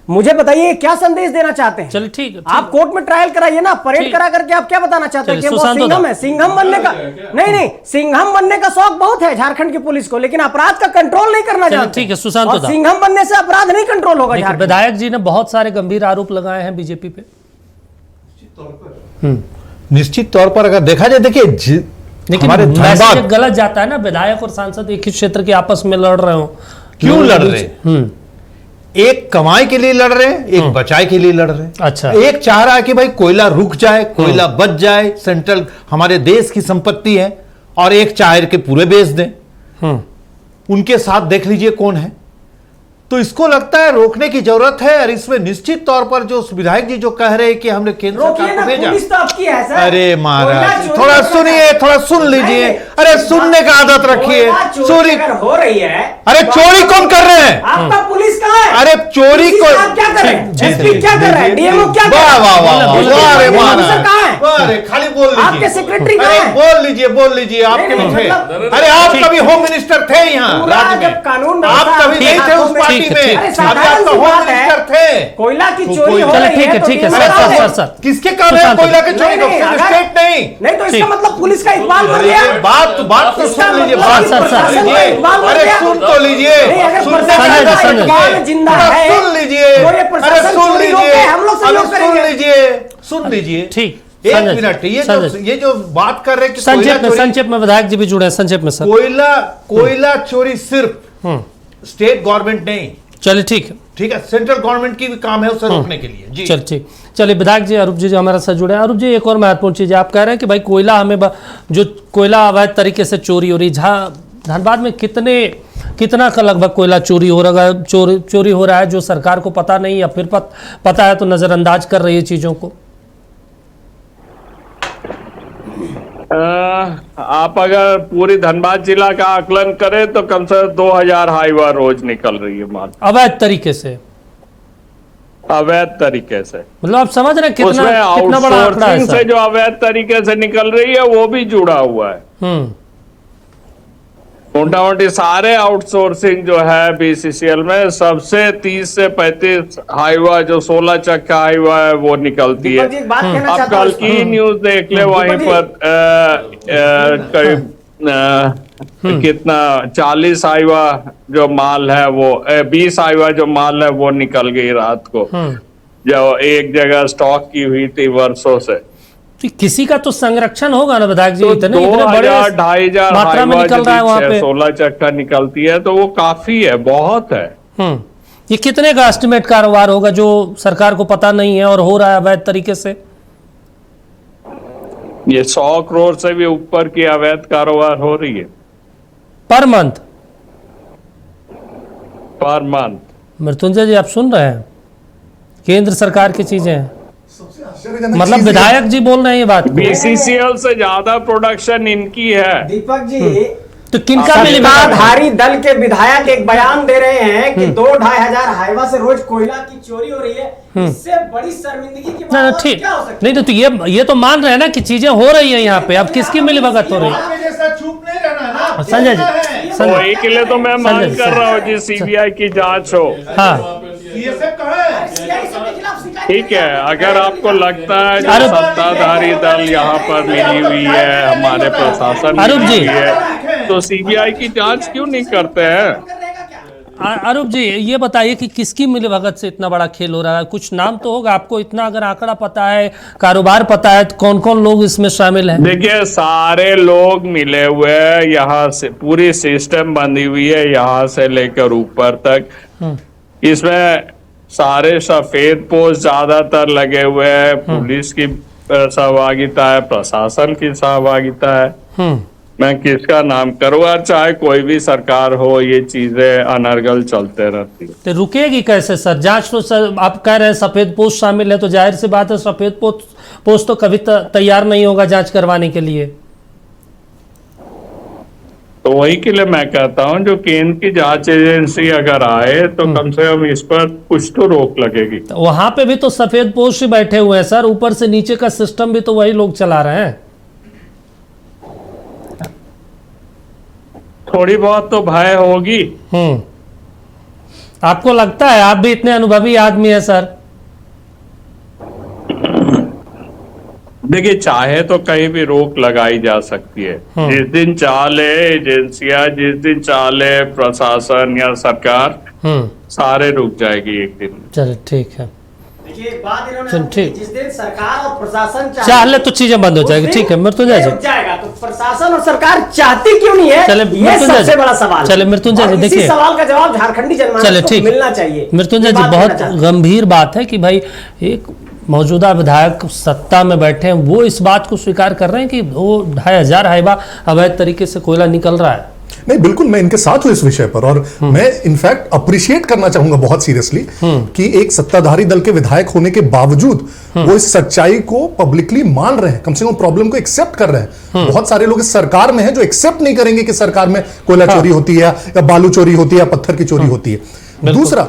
मुझे बताइए क्या संदेश देना चाहते हैं? चलिए ठीक है, आप कोर्ट में ट्रायल कराइए ना, परेड ठीक। करा करके आप क्या बताना चाहते हैं कि वो सुशांत सिंघम होगा। है? सिंघम बनने का नहीं, सिंघम बनने का शौक बहुत है झारखंड की पुलिस को, लेकिन अपराध का कंट्रोल नहीं करना चलिए, जानते। ठीक है, सुशांत और होगा। सिंघम बनने से अपराध नहीं कंट्रोल होगा देखिए, झारखंड। विधायक जी ने बहुत सारे गंभीर आरोप लगाए हैं बीजेपी पे। निश्चित तौर पर अगर देखा जाए, देखिए लेकिन हमारे मैसेज धनबाद गलत जाता है ना, विधायक और सांसद एक ही क्षेत्र के आपस में लड़ रहे हो। क्यों लड़ रहे हैं? एक कमाई के लिए लड़ रहे हैं, एक बचाए के लिए लड़ रहे हैं। अच्छा। एक चाह रहा है कि भाई कोयला रुक जाए, कोयला बच जाए, सेंट्रल हमारे देश की संपत्ति है, और एक चाह के पूरे बेच दें। उनके साथ देख लीजिए कौन है। तो इसको लगता है रोकने की जरूरत है, और इसमें निश्चित तौर पर जो विधायक जी जो कह रहे हैं कि हमने केंद्र सरकार को भेजा। पुलिस तो आपकी है सर। अरे महाराज कोयला थोड़ा चोरी सुनिए, थोड़ा सुन लीजिए। अरे सुनने का आदत रखिए। चोरी अगर हो रही है, अरे चोरी कौन कर रहे हैं? आपका पुलिस कहाँ है? अरे चोरी को आप क्या कर रहे हैं? एसपी क्या कर रहे हैं? डीएमओ क्या कर वाह रहे वाह वाह वाह, वाह रे ऑफिसर कहाँ है? वाह रे, खाली बोल लीजिए। आपके सेक्रेटरी कहाँ अरे है? बोल लीजिए आपके नहीं, भी थे। मतलब- अरे आप कभी होम मिनिस्टर थे यहाँ पूरा राज्य जब में, कानून आप व्यवस्था कभी नहीं थे उस ठीक है, पार्टी ठीक में, है, अरे अभी साधारण आपका सी होम बात है। मिनिस्टर थे। कोयला की तो चोरी हो चलो रही ठीक है, है तो ठीक है, डीएमओ सर, कहाँ है? सर। किसके काम है सुशांत कोयला के चोरी नहीं, को? नहीं, अगर- स्टेट नहीं। नहीं तो इसका ठीक। मतलब पुलिस का इकबाल बन गया। अरे बात तो इसका सुन लीजिए, मतलब बात कि सर, प्रशासन का लीजिए। इकबाल बन अरे गया। सुन तो लीजिए, नहीं, अगर सुनने प्रशासन का का आदत इकबाल रखिए। जिंदा थोड़ा है, सुन लीजिए, तो ये अरे प्रशासन सुन चोरी लीजिए, रोके, हम लोग सहयोग अरे करेंगे। सुन लीजिए। ठीक, एक संजय, मिनट, संजय। ये जो बात कर रहे हैं कि संक्षेप में विधायक जी भी जुड़े हैं, संक्षेप में सर। कोयला चोरी सिर्फ स्टेट गवर्नमेंट नहीं, चलिए ठीक है, सेंट्रल गवर्नमेंट की भी काम है उसे रोकने के लिए। जी चल ठीक। चलिए विधायक जी अरूप जी जो हमारे साथ जुड़े हैं। अरूप जी, एक और महत्वपूर्ण चीज है, आप कह रहे हैं कि भाई कोयला जो कोयला अवैध तरीके से चोरी हो रही, धनबाद में कितना का लगभग कोयला चोरी हो रहा है, चोरी हो रहा है जो सरकार को पता नहीं, या फिर पता है तो नजरअंदाज कर रही है चीजों को? आप अगर पूरी धनबाद जिला का आकलन करें तो कम से कम 2000 हाईवा रोज निकल रही है माल अवैध तरीके से। अवैध तरीके से, मतलब आप समझ रहे हैं कितना बड़ा आंकड़ा है आउटसोर्सिंग से जो अवैध तरीके से निकल रही है वो भी जुड़ा हुआ है। मोटा मोटी सारे आउटसोर्सिंग जो है बीसीसीएल में सबसे 30 से 35 हाईवा जो 16 चक्का हाईवा है वो निकलती है। अब कल की न्यूज देख ले, वहीं पर करीब कितना 40 हाईवा जो माल है वो 20 हाईवा जो माल है वो निकल गई रात को, जो एक जगह स्टॉक की हुई थी वर्षों से। तो किसी का तो संरक्षण होगा ना विधायक जी? तो इतने बड़े 2,000-2,500 मात्रा में निकल रहा है वहां पे, 16 चक्का निकलती है तो वो काफी है, बहुत है। ये कितने का एस्टिमेट कारोबार होगा जो सरकार को पता नहीं है और हो रहा है अवैध तरीके से? ये 100 करोड़ से भी ऊपर की अवैध कारोबार हो रही है पर मंथ। मृत्युंजय जी, आप सुन रहे हैं, केंद्र सरकार की चीजें हैं, मतलब विधायक जी बोल रहे हैं ये बात। बीसीसीएल से ज्यादा प्रोडक्शन इनकी है। दीपक जी, तो किनका मिली? सत्ताधारी दल के विधायक एक बयान दे रहे हैं कि 2-2,500 हाईवा से रोज कोयला की चोरी हो रही है, इससे बड़ी शर्मिंदगी की बात और ठीक क्या हो सकती है? नहीं, तो ये तो मान रहे हैं ना कि चीजें हो रही है यहाँ पे, अब किसकी मिलीभगत हो रही है? चुप नहीं रहना ना संजय जी, वही के लिए तो मैं मांग कर रहा हूँ जी सीबीआई की जांच हो। हाँ ठीक है, अगर आपको लगता है जो सत्ताधारी दल यहाँ पर मिली हुई है, हमारे प्रशासन अरूप जी, है, तो सीबीआई की जांच क्यों नहीं करते हैं? अरूप जी, ये बताइए कि किसकी मिलीभगत से इतना बड़ा खेल हो रहा है? कुछ नाम तो होगा आपको, इतना अगर आंकड़ा पता है, कारोबार पता है, तो कौन कौन लोग इसमें शामिल हैं? देखिए, सारे लोग मिले हुए हैं, यहाँ से पूरी सिस्टम बंधी हुई है, यहाँ से लेकर ऊपर तक। इसमें सारे सफेद पोस्ट ज्यादातर लगे हुए हैं, पुलिस की सहभागिता है, प्रशासन की सहभागिता है। मैं किसका नाम करूँ, चाहे कोई भी सरकार हो, ये चीजें अनर्गल चलते रहती है। तो रुकेगी कैसे सर जांच? तो सर आप कह रहे हैं सफेद पोस्ट शामिल है, तो जाहिर सी बात है सफेद पोस्ट तो कभी तैयार नहीं होगा जांच करवाने के लिए। तो वही के लिए मैं कहता हूं, जो केंद्र की जांच एजेंसी अगर आए तो कम से कम इस पर कुछ तो रोक लगेगी। तो वहां पे भी तो सफेद पोस्ट ही बैठे हुए हैं सर, ऊपर से नीचे का सिस्टम भी तो वही लोग चला रहे हैं। थोड़ी बहुत तो भय होगी। आपको लगता है, आप भी इतने अनुभवी आदमी है सर? देखिए, चाहे तो कहीं भी रोक लगाई जा सकती है। जिस दिन चाह ले एजेंसियां, जिस दिन चाह ले प्रशासन या सरकार, सारे रुक जाएगी एक दिन। चलो ठीक है, देखिए बात इन्होंने चल, ठीक। जिस दिन सरकार और प्रशासन चाह ले तो चीजें बंद हो जाएगी। ठीक है मृत्युंजय जी, रुक जाएगा तो प्रशासन और सरकार चाहती क्यों नहीं है? चले ये मृत्युंजय सबसे जी, बड़ा सवाल है। चले मृत्युंजय जी, और इसी देखिए सवाल का जवाब झारखंडी जनमानस चले को ठीक मिलना चाहिए। मृत्युंजय ये जी, बात बहुत कहना चाहते हैं। गंभीर बात है कि भाई एक मौजूदा विधायक सत्ता में बैठे हैं, वो इस बात को स्वीकार कर रहे हैं कि वो 2500 हाइबा अवैध तरीके से कोयला निकल रहा है। नहीं, बिल्कुल मैं इनके साथ हूं इस विषय पर, और मैं इनफैक्ट अप्रिशिएट करना चाहूंगा बहुत सीरियसली कि एक सत्ताधारी दल के विधायक होने के बावजूद वो इस सच्चाई को पब्लिकली मान रहे हैं, कम से कम प्रॉब्लम को एक्सेप्ट कर रहे हैं। बहुत सारे लोग इस सरकार में हैं जो एक्सेप्ट नहीं करेंगे कि सरकार में कोयला चोरी होती है या बालू चोरी होती है या पत्थर की चोरी होती है। दूसरा,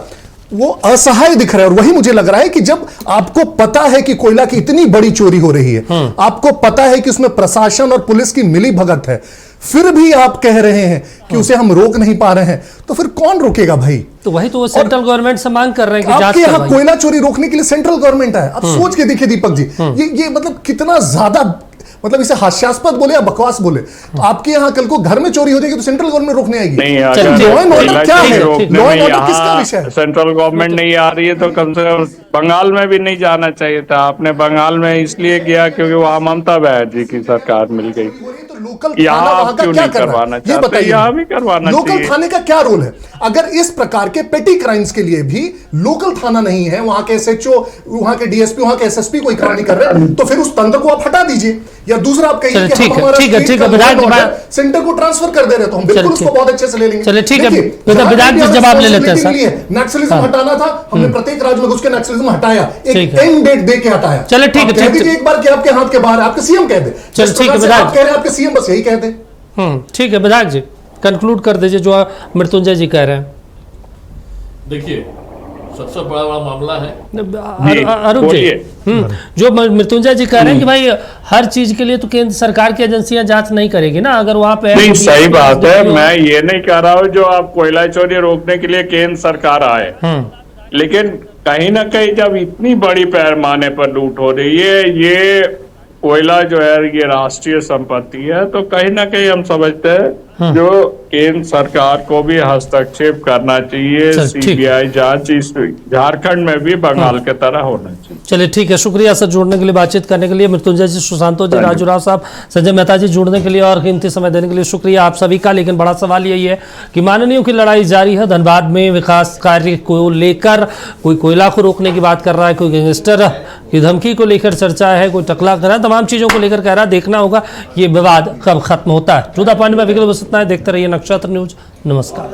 वो असहाय दिख रहा है, और वही मुझे लग रहा है कि जब आपको पता है कि कोयला की इतनी बड़ी चोरी हो रही है, आपको पता है कि उसमें प्रशासन और पुलिस की मिली भगत है, फिर भी आप कह रहे हैं कि उसे हम रोक नहीं पा रहे हैं, तो फिर कौन रोकेगा भाई? तो वही तो वो सेंट्रल गवर्नमेंट से मांग कर रहे हैं कि आपके जांच यहाँ कोयला चोरी रोकने के लिए सेंट्रल गवर्नमेंट है। आप सोच के देखिए दीपक जी, ये मतलब कितना ज्यादा, मतलब इसे हास्यास्पद बोले या बकवास बोले, आपके यहाँ कल को घर में चोरी हो जाएगी तो सेंट्रल गवर्नमेंट रोकने आएगी? नहीं, लॉ एंड ऑर्डर क्या है? लॉ एंड ऑर्डर किसका विषय है? सेंट्रल गवर्नमेंट नहीं आ रही है तो कम से कम बंगाल में भी नहीं जाना चाहिए था। आपने बंगाल में इसलिए किया क्योंकि वहाँ ममता बनर्जी की सरकार मिल गई। लोकल यहाँ थाना वहां का क्यों क्या नहीं कर रहा करवाना है? ये चाहते? बताइए, यहाँ भी करवाना लोकल चाहिए। थाने का क्या रोल है? अगर इस प्रकार के पेटी क्राइम्स के लिए भी लोकल थाना नहीं है, वहां के एसएचओ, वहां के डीएसपी, वहां के एसएसपी कोई काम नहीं कर रहे, तो फिर उस तंत्र को आप हटा दीजिए। या दूसरा आप कहिए कि हम हमारा सेंटर को ट्रांसफर कर दे रहे, तो हम बिल्कुल उसको बहुत अच्छे से ले लेंगे। चलिए ठीक है, विधायक जी जवाब ले लेते हैं सर। नक्सलिज्म हटाना था, हमने प्रत्येक राज्य में घुस के नक्सलिज्म हटाया, एक एंड डेट दे के हटाया। चलिए ठीक है, कह दीजिए एक बार कि आपके हाथ के बाहर, आपके सीएम कह दे। चलिए ठीक है विधायक, आप कह रहे हैं आपके सीएम बस यही कह दे। ठीक है विधायक जी, कंक्लूड कर दीजिए जो मृत्युंजय जी कह रहे हैं। देखिए, सबसे बड़ा मामला है अरुण जी, जो मृत्युंजय जी कह रहे हैं कि भाई हर चीज के लिए तो केंद्र सरकार की एजेंसियां जांच नहीं करेगी ना, अगर वहां पे नहीं, सही बात है। मैं ये नहीं कह रहा हूँ जो आप कोयला चोरी रोकने के लिए केंद्र सरकार आए, लेकिन कहीं ना कहीं जब इतनी बड़ी पैमाने पर लूट हो रही है, ये कोयला जो है ये राष्ट्रीय संपत्ति है, तो कहीं ना कहीं हम समझते हैं जो केंद्र सरकार को भी हस्तक्षेप करना चाहिए। सीबीआई जांच इस झारखंड में भी बंगाल के तरह होना चाहिए। चलिए ठीक है, शुक्रिया सर जुड़ने के लिए, बातचीत करने के लिए। मृत्युंजय जी, सुशांतो जी, राजू राव साहब, संजय मेहता जी जुड़ने के लिए और कीमती समय देने के लिए शुक्रिया आप सभी का। लेकिन बड़ा सवाल यही है कि माननीयों की लड़ाई जारी है। धनबाद में विकास कार्य को लेकर कोई कोयला को रोकने की बात कर रहा है, कोई गैंगस्टर की धमकी को लेकर चर्चा है, कोई टकला कर रहा है, तमाम चीजों को लेकर कह रहा है। देखना होगा ये विवाद कब खत्म होता है। 14 पॉइंट में विकल्प इतना है। देखते रहिए नक्षत्र न्यूज। नमस्कार।